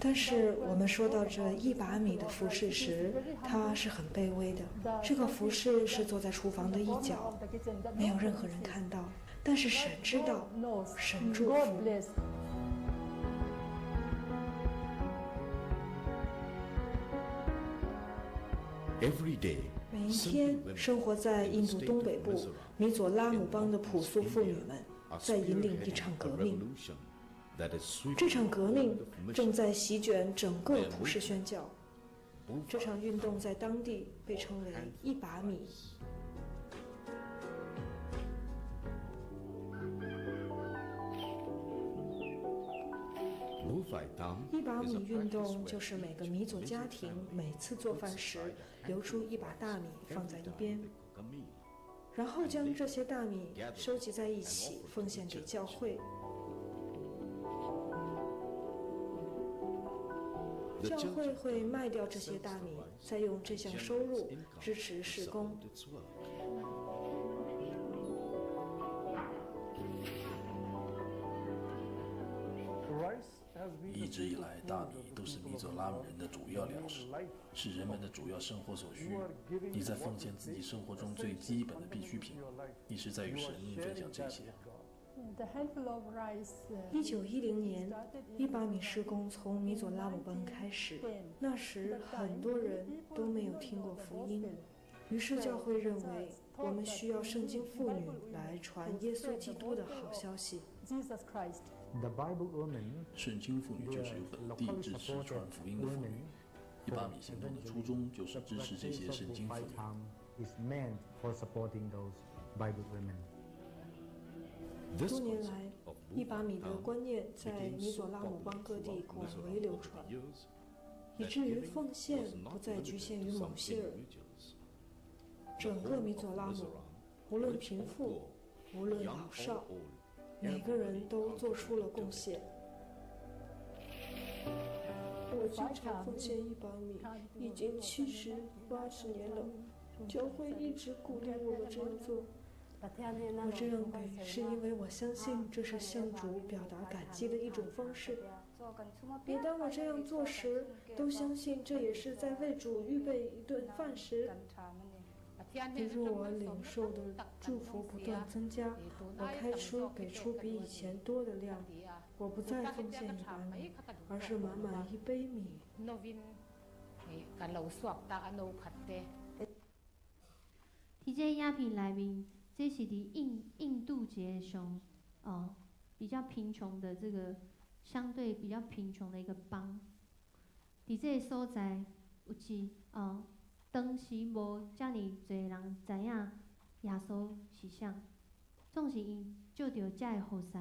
但是我们说到这1把米的服侍时，他是很卑微的。这个服侍是坐在厨房的一角，没有任何人看到，但是神知道，神祝福。每一天，生活在印度东北部米佐拉姆邦的朴素妇女们在引领一场革命。这场革命正在席卷整个普世宣教。这场运动在当地被称为1把米。1把米运动就是每个米佐家庭每次做饭时留出1把大米放在一边，然后将这些大米收集在一起奉献给教会。教会会卖掉这些大米，再用这项收入支持事工。一直以来，大米都是米佐拉姆人的主要粮食，是人们的主要生活所需。你在奉献自己生活中最基本的必需品，你是在与神分享这些。1910年，1把米事工从米佐拉姆邦开始，那时很多人都没有听过福音，于是教会认为我们需要圣经妇女来传耶稣基督的好消息。圣经妇女就是由本地支持传福音的妇女。1把米行动的初衷就是支持这些圣经妇女。多年来，1把米的观念在米佐拉姆邦各地广为流传，以至于奉献不再局限于某些人。整个米佐拉姆，无论贫富，无论老少，每个人都做出了贡献。我经常奉献1把米，已经70、80年了。教会一直鼓励我们这样做。我这样给，是因为我相信这是向主表达感激的一种方式。每当我这样做时，都相信这也是在为主预备一顿饭时。比如我领受的祝福不断增加，我给出比以前多的量。我不再奉献1把米，而是满满1杯米。伫这影片内面，这是伫印度一个上比较贫穷的这个相对比较贫穷的一个邦。伫这个所在有一当时无遮尔侪人知影耶稣是啥，总是伊借着遮个好势，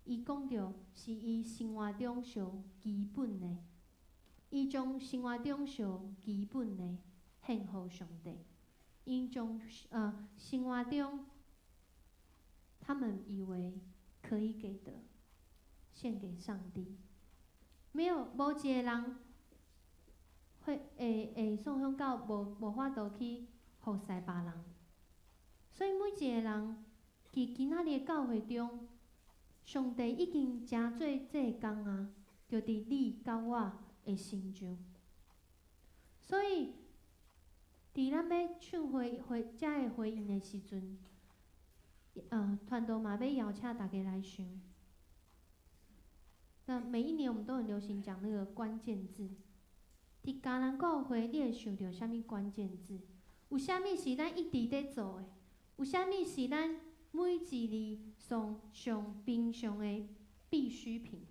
伊讲着是伊生活中上基本的，伊将生活中上基本的献互上帝。因将生活中他们以为可以给的献给上帝，无一个人会送向到无法度去服侍别人，所以每一个人伫今仔日的教会中，上帝已经诚做这个工啊，就伫你甲我的身上，所以。伫咱要唱遮个回应的时阵，团队嘛要邀请大家来想。那每一年我们都很流行讲那个关键字。伫迦南教会，你会想到啥物关键字？有啥物是咱一直在做的？有啥物是咱每一日上平常的必需品？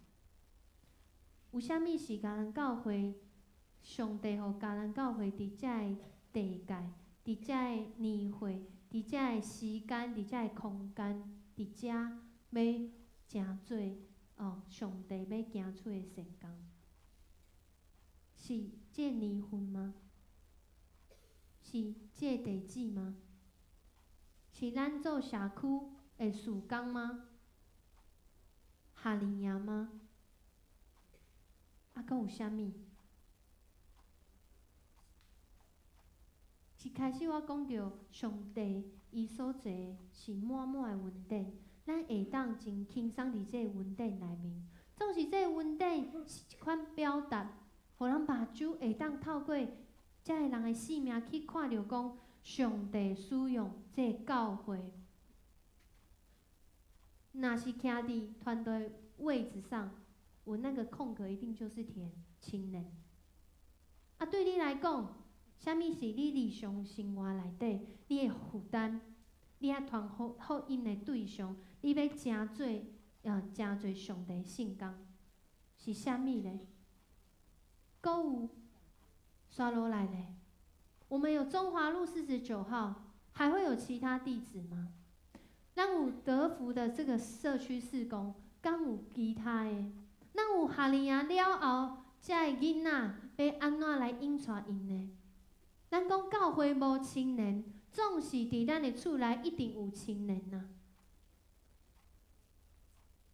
有啥物是迦南教会上帝互迦南教会伫遮个？地界，伫遮个年会，伫遮个时间，伫遮个空间，伫遮要诚做上帝要行出的成功，是这年份吗？是这地址吗？是咱做社区的事工吗？哈利亚吗？阁有啥物？一开始我讲到上帝伊所做是满满的恩典，咱会当真轻松伫这个恩典内面。总是这个恩典是一款表达，互人目睭会当透过遮个人的性命去看到讲上帝使用这个教会。若是徛伫团队位置上，有那个空格一定就是填青年。对你来讲。啥物是你日常生活内底你的负担？你啊传福音的对象，你要诚做上帝圣工，是啥物呢？搁有刷落来嘞。我们有中华路49号，还会有其他地址吗？咱有德福的这个社区事工，敢有其他的？咱有哈利亚了后，遮个囡仔要安怎来引带因呢？咱讲教会无青年，总是伫咱的厝内一定有青年呐。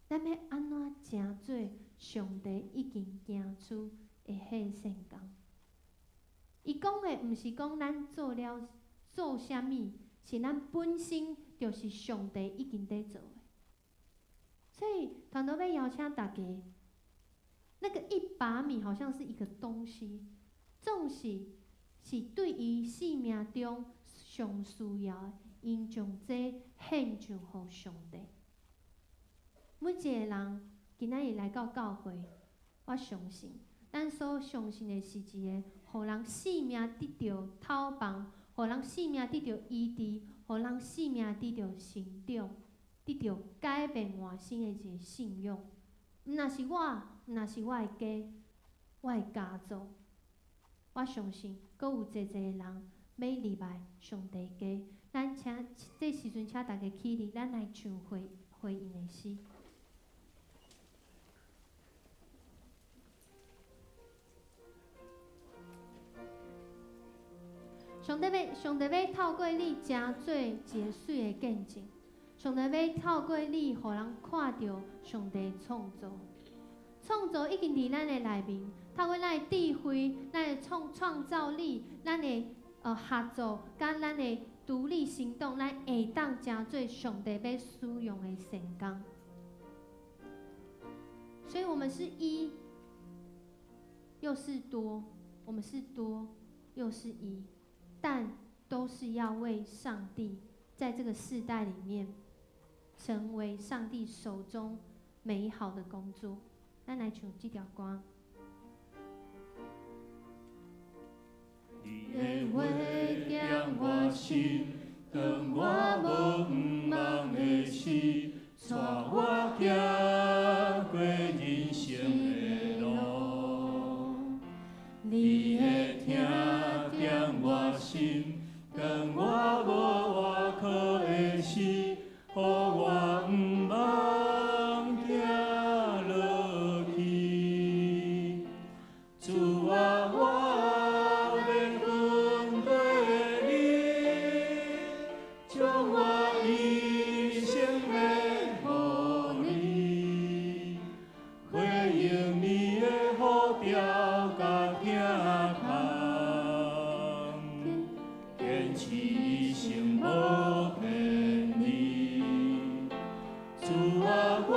咱要安怎诚做上帝已经行出的迄圣工？伊讲的毋是讲咱做啥物，是咱本身就是上帝已经在做的。所以团队要邀请大家，那个1把米好像是一个东西，总是对伊生命中上需要的，因将这献上予上帝。每一个人今仔日来到教会，我相信，咱所相信的是一个，互人生命得到透放，互人生命得到医治，互人生命得到成长，得到改变换生的一个信仰。毋若是我，毋若是我的家，我的家族，我相信，阁有济人要入来上帝家。咱请这时阵，请大家起立，咱来唱回应的诗。上帝要透过你真做一个水的见证。上帝要透过你，互人看到上帝创造。创造已经伫咱的内面，透过咱的智慧、咱的创造力、咱的合作，甲咱的独立行动，咱会当真做上帝要使用的成功。所以我们是一，又是多；我们是多，又是一，但都是要为上帝，在这个世代里面，成为上帝手中美好的工作。咱来唱这条歌。你的话点我心，当我无毋茫的事，带我行过人生的路。你的听点我心，当我无外靠的事，予我毋茫行落去。主啊，我要跟对你，将我一生献予你，回应你的呼召甲疼痛，坚持一生无骗你。主啊，我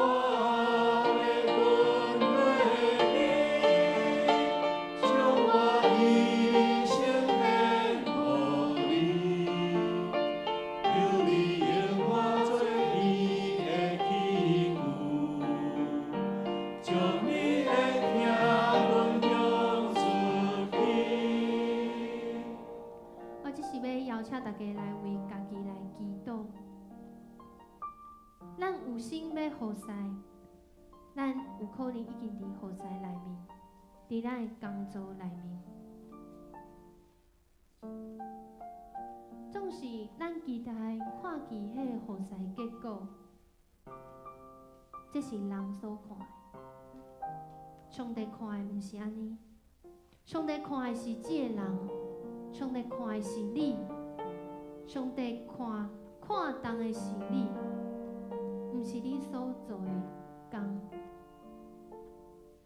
请大家来为家己来祈祷。咱有心要服侍，咱有可能已经伫服侍内面，伫咱的工作内面。总是咱期待看见迄个服侍结果，这是人所看的。上帝看的毋是安尼，上帝看的是这个人，上帝看的是你。上帝看重的是你，毋是你所做的工。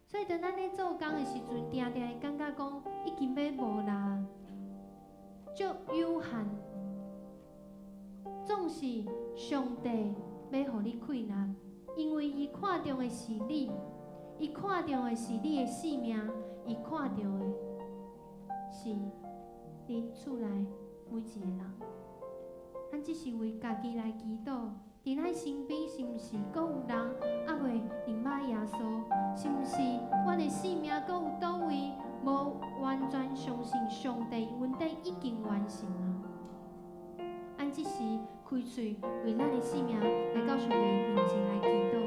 所以，当咱咧做工的时阵，定定会感觉讲已经要无力，足有限。总是上帝要互你开力，因为伊看重的是你，伊看重的是你的性命，伊看重的是你厝内每一个人。咱只是为家己来祈祷，伫咱身边是毋是阁有人还未认捌耶稣？是毋是阮的生命阁有倒位无完全相信上帝恩典已经完成了？咱只是开嘴为咱的生命来到上帝面前来祈祷。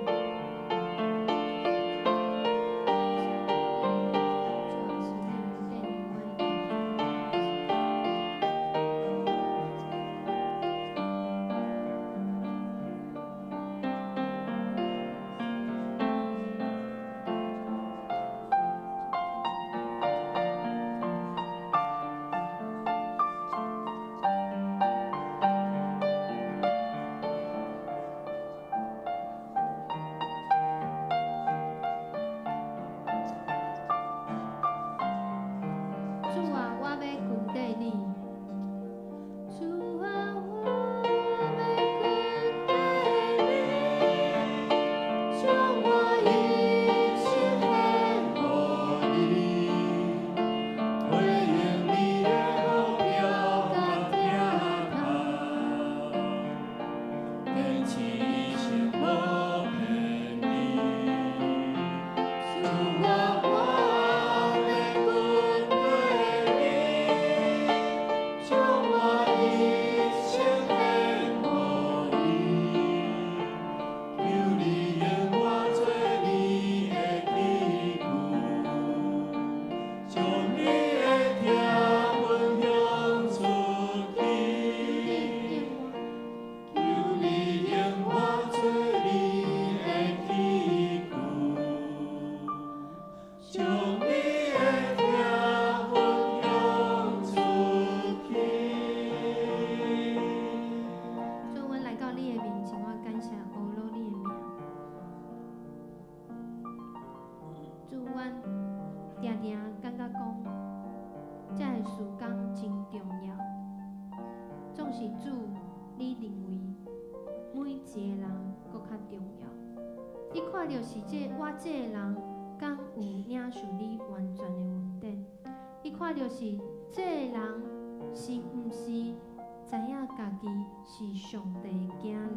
的事工真重要，总是主你认为每一个人搁较重要。你看到是我这个人敢有领受你完全的恩典？你看到是这个人是毋是知影家己是上帝的囝儿？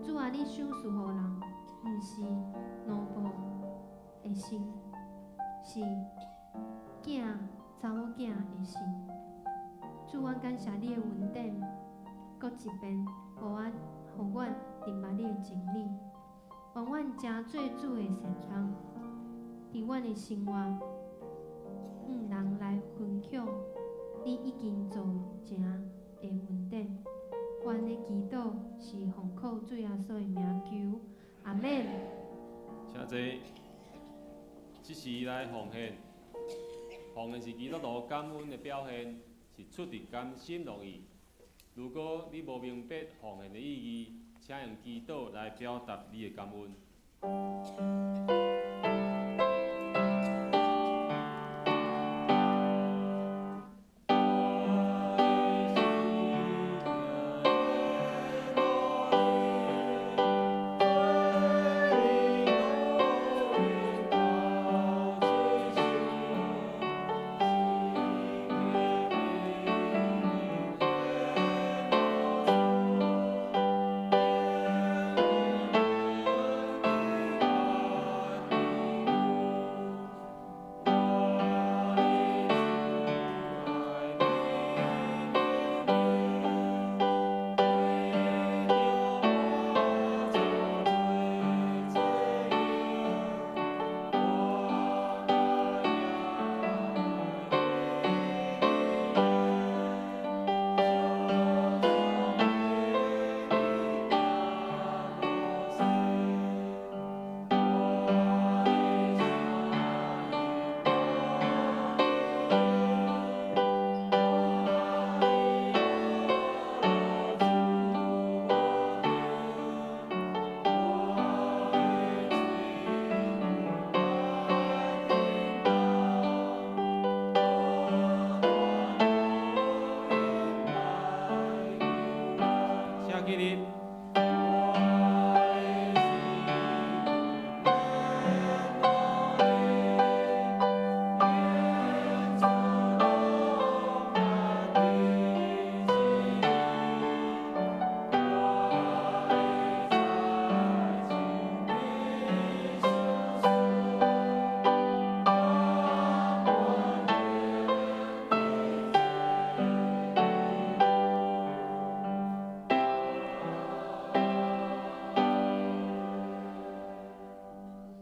主啊，你赏赐予人，毋是奴仆的心，是囝查某囝的心。主，阮感谢你的恩典，搁一遍，互阮明白你的真理，愿阮真做主的善工，伫阮的生活，人来分享你已经做成的恩典。阮的祈祷是奉靠主耶稣的名求，阿门。请坐，即时来奉献。奉献是基督徒感恩的表现，是出自甘心乐意。如果你无明白奉献的意义，请用祈祷来表达你的感恩。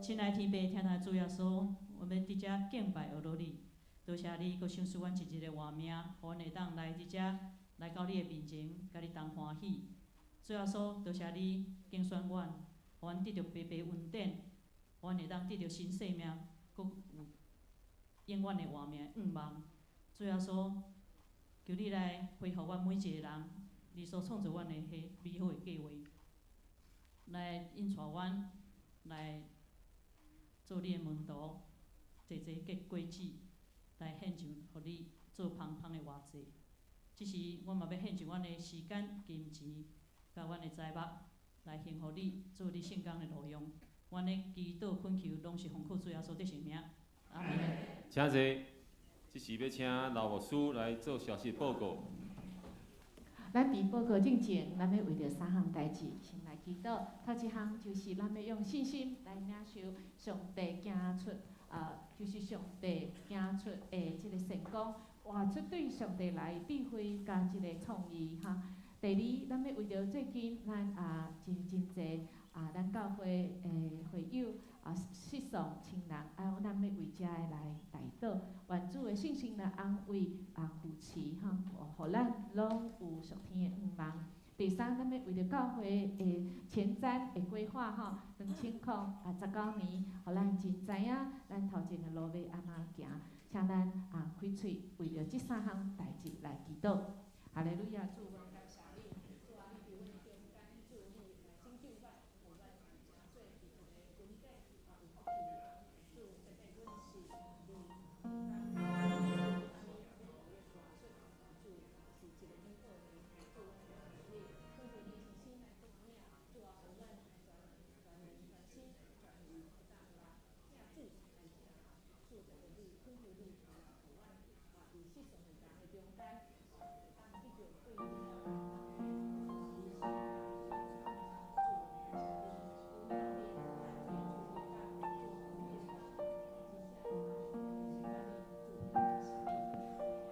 亲爱天父，听他主耶稣，我们伫遮敬拜阿罗你，多谢你，搁赏赐阮一日的活命，互阮会当来伫遮来到你的面前，甲你同欢喜。主耶稣，多谢你拣选阮，互阮得到白白恩典，互阮会当得到新生命，搁有永远的活命愿望。主耶稣，求你来恢复阮每一个人，你所创造阮的迄美好的计划，来引带阮来。做你的门徒，坐结果子，来献上，互你做芳芳的活祭。即时，阮嘛要献上阮的时间、金钱，甲阮的财物，来献互你，做你圣工的路用。阮的祈祷恳求，拢是奉靠主耶稣的圣名。阿门。请坐，即时要请老牧师来做消息报告。咱伫报告之前，咱要为着三项代志先来祈祷。头一项就是咱要用信心来领受上帝行出，就是上帝行出的即个成功，活出对上帝来智慧甲即个创意哈。第二，咱要为着最近咱真侪咱教会诶会友失丧亲人，咱要为遮个来代祷，愿主的信心来安慰扶持哈，互咱拢有属天的愿望。第三，咱要为着教会的前瞻的规划哈，2019年，互咱真知影咱头前的路要安怎行，请咱开喙为着即三项代志来祈祷。哈利路亚，主我感谢你，主啊，你伫阮中间，主你来拯救阮，互阮真做伫一个稳定有福气，主特别阮是你。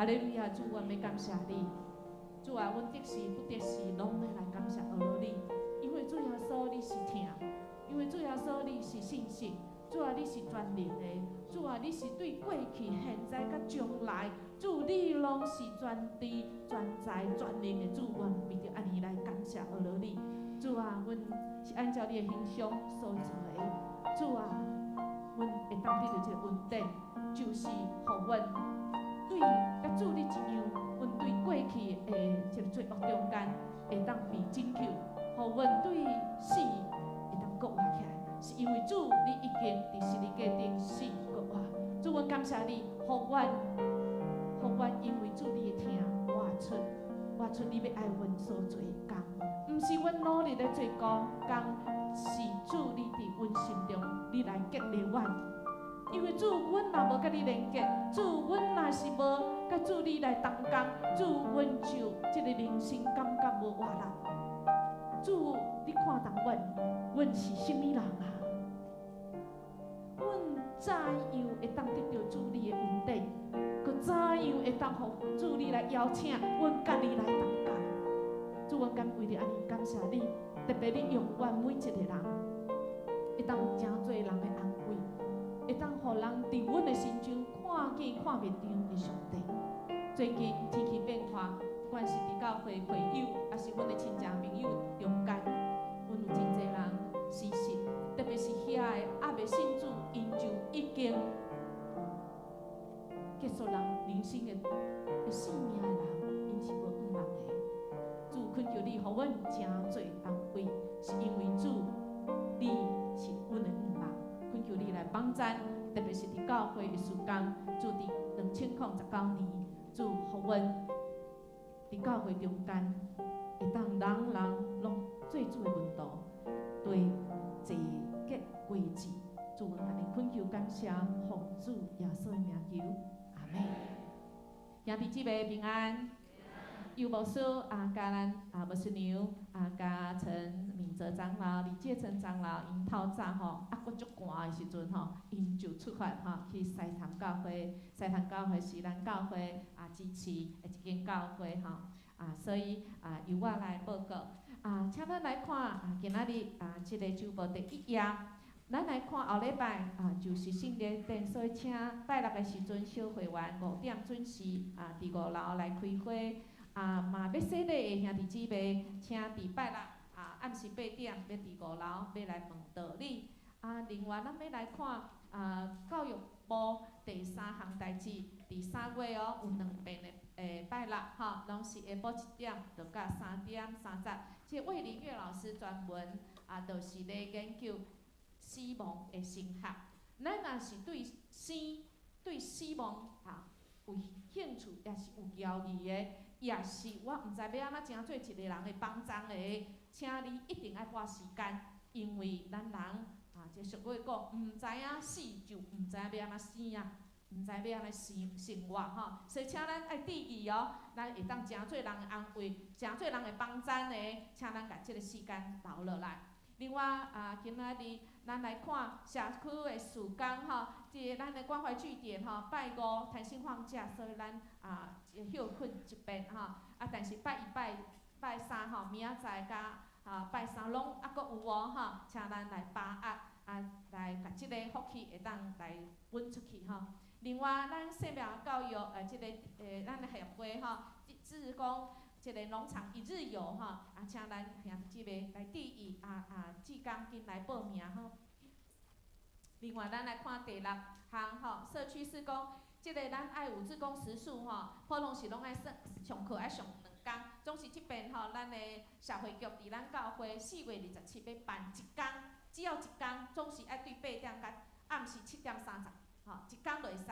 哈利路亚！主，我们感谢你。主啊，阮得时不得时，拢要来感谢阿罗你，因为主耶稣你是听，因为主耶稣你是信实，主啊你是全能的，主啊你是对过去、现在、甲将来，主你拢是全知、全在、全能的主，我为着安尼来感谢阿罗你。主啊，阮是按照你的形象所做的，主啊，阮会当得到这个恩典，就是互阮对甲主你一样。阮对过去的一个罪恶中间，会当被拯救，互阮对死会当搁活起来，是因为主你已经伫十字架顶死搁活。主，阮感谢你，互阮因为主你的听活出你要爱阮所做的工，毋是阮努力咧做工，是主你伫阮心中，你来激励阮。因为主，阮若无甲你连结，主，阮若是无甲主你来同工，主，阮就即个人生感觉无活力。主，你看重阮是甚物人啊？阮怎样会当得到主你的恩典？佮怎样会当互主你来邀请阮甲你来同工？主，阮敢为着安尼感谢你，特别你用阮每一个人，会当有真侪人的安慰。会当互人伫阮的心中看见看袂着的上帝。最近天气变化，不管是伫教会会友，还是阮的亲戚朋友中间，阮有真侪人失信，特别是遐个还袂信主，因就已经结束人生的性命的人，因是无往人的。主，恳求你，互阮真侪安慰，是因为主，你是阮的往人。恳求你来帮咱，特别是伫教会的时间，主伫2019年，主互阮伫教会中间，会当人人拢做主的门徒，对坐结归子。主，阮安尼恳求感谢，奉主耶稣的名求，阿门。兄弟姊妹平安。有牧师甲咱牧师娘甲陈明哲长老、李介成长老，因透早佫足寒的时阵因就出发去西潭教会。西潭教会是咱教会支持的一间教会所以由我来报告请咱来看今仔日即个周报第1页。咱来看后礼拜就是圣灵殿，所以请拜六的时阵小会员5点准时伫5楼来开会。嘛要洗礼的兄弟姊妹，请伫拜六暗时8点要伫5楼要来问道理。另外咱要来看教育部第3项代志，伫3月有2遍的拜六拢是下晡1点到3点30。即魏林月老师专门就是咧研究死亡的神学。咱若是对死亡有兴趣，也是有交易的。也是我毋知要安怎真做一个人的帮助的，请你一定爱花时间，因为咱人即俗话讲，毋知影死就毋知要安怎死毋知要安怎生活所以请咱爱注意咱会当真做人的安慰，真做人的帮助的，请咱甲即个时间留落来。另外今仔日咱来看社区的事工即个咱的关怀据点拜5弹性放假，所以咱休困一遍但是拜1、拜3明仔载甲拜3拢佫有请咱来把握来甲即个福气会当来分出去另外，咱生命教育即个咱的协会志工即个农场1日游请咱兄弟姊妹来注意志工紧来报名另外，咱来看第6项社区施工，即个咱爱有志工时数普通是拢爱上课爱上2天，总是即边咱的社会局伫咱教会4月27要办1天，只要1天，总是爱对8点甲暗时7点30，一天就会使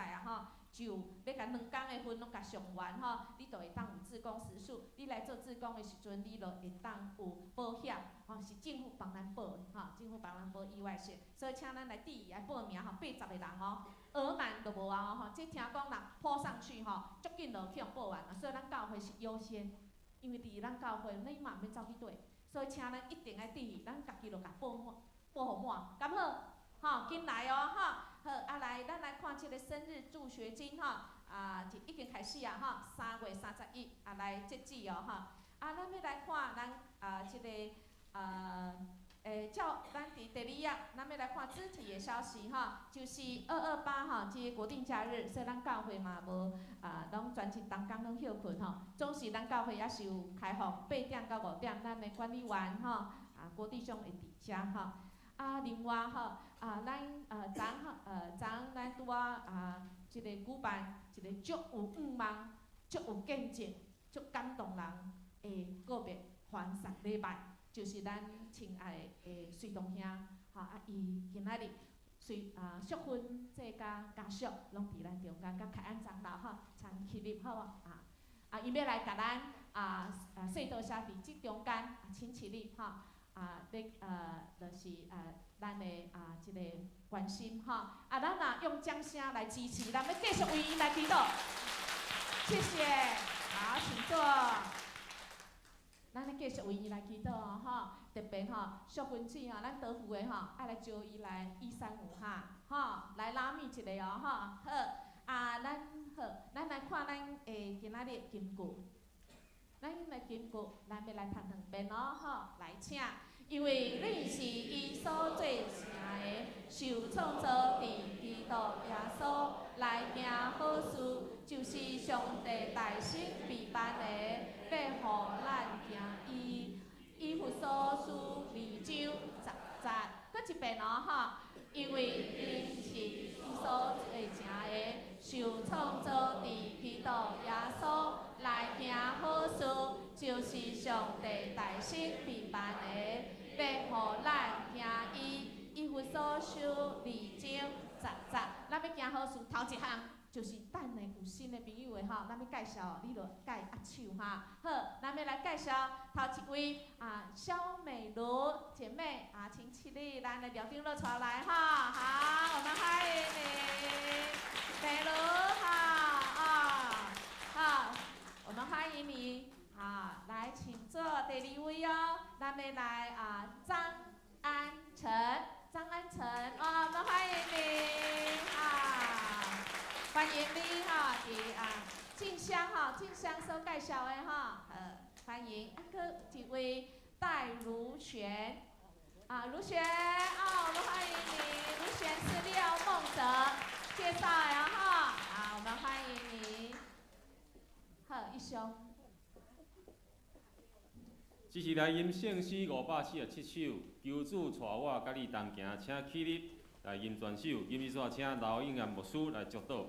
就要甲2天的分拢甲上完你就会当有志工时数。你来做志工的时阵，你就会当有保险是政府帮咱保的政府帮咱保意外险，所以请咱来注意来报名80个人额满就无这听讲若抛上去足紧就去互报完所以咱教会是优先，因为伫咱教会你嘛免走去对，所以请咱一定爱注意，咱家己就甲报互满，敢好紧来好，来，咱来看即个生日助学金就已经开始啊吼，3月31来截止哦吼。咱要来看咱即个咱伫第2页，咱要来看肢体的消息吼，就是228吼，即个国定假日，所以咱教会嘛无拢全日当工拢休困吼。总是咱教会也是有开放8点到5点，咱的管理员吼郭弟兄会伫遮吼。另外吼咱昨咱拄即个举办一个足有五望、足有见证、足感动人的个别欢送礼拜。就是咱亲爱的水东兄，伊今仔日淑芬这家属拢伫咱中间，甲凯安长老参起立好无？伊要来甲咱说道声伫即中间请起立就是咱的即个关心咱若用掌声来支持，咱要继续为伊来祈祷。谢谢，好，请坐。咱咧继续为伊来祈祷特别淑芬姊咱德福的爱来招伊来135来拉密一个好，咱来看咱今仔日金句，咱的金句，咱要来读2遍来请，因为你是伊所做成的，受创造伫基督耶稣来行好事，就是上帝大心备办的。要互咱行伊父所书2章10节，搁一遍因为你是伊所做成的，受创造伫基督耶稣来行好事，就是上帝大心备办的，要互咱行伊父所书2章10节。咱要行好事，头一项。就是等下有新的朋友的咱要介绍，你就介握手好，咱要来介绍头一位肖美如姐妹请起立，咱的聊天乐出来好，我们欢迎你，美如好，我们欢迎你来请坐。第2位咱要来张安成，我们欢迎你欢迎你伫静香所介绍的欢迎。搁一位戴如璇，如璇我们欢迎你，如璇是廖梦泽介绍的我们欢迎你。好，一兄。这是来吟圣诗547首，求主带我甲你同行，请起立来吟全首。今日煞请刘永安牧师来祝祷。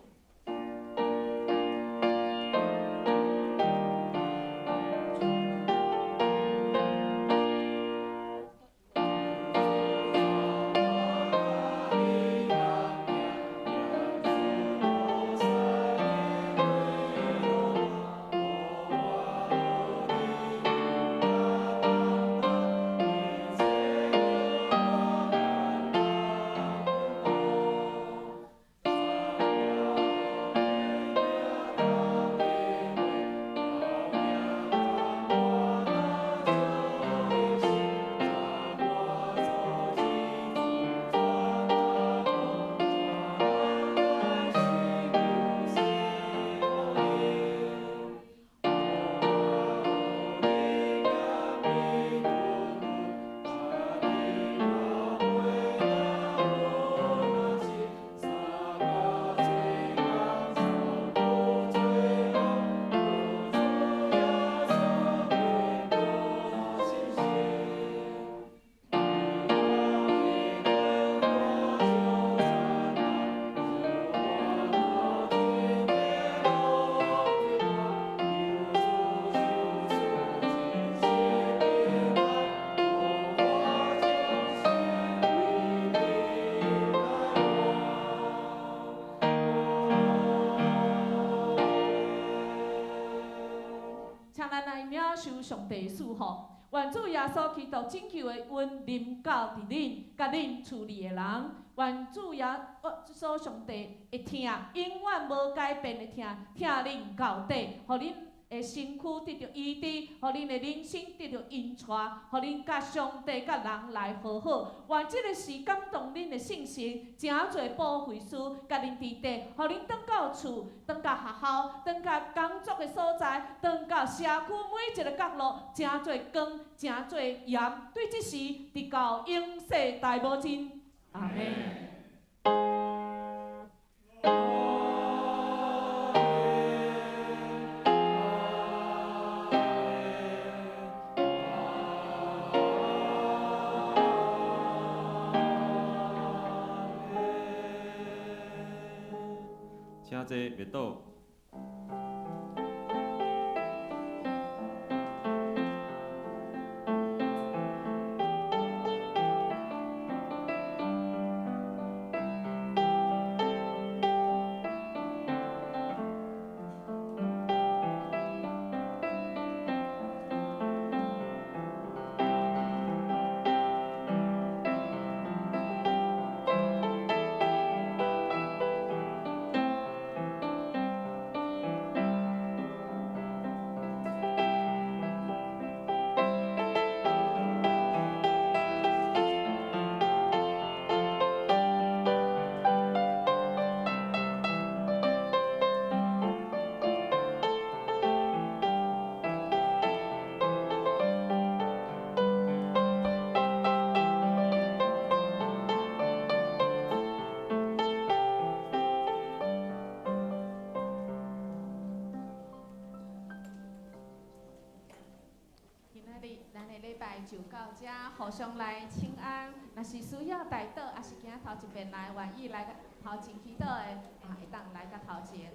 上帝赐福，愿主耶稣基督拯救的恩临到伫恁，甲恁厝里的人。愿主耶稣上帝会听，永远无改变的听，听恁到底，互恁的身躯得到医治，互恁的人生得到引带，互恁甲上帝甲人来和好。愿即个事感动恁的信心，真侪保惠师甲恁伫地，互恁转到厝，转到学校，转到工作的所在，转到社区每一个角落，真侪光，真侪盐。对即事，直到永世大无尽。阿门。请坐灭倒。就到这，互相来请安。若是需要代祷，也是行头一遍来，愿意来头前祈祷的，会当来到头前。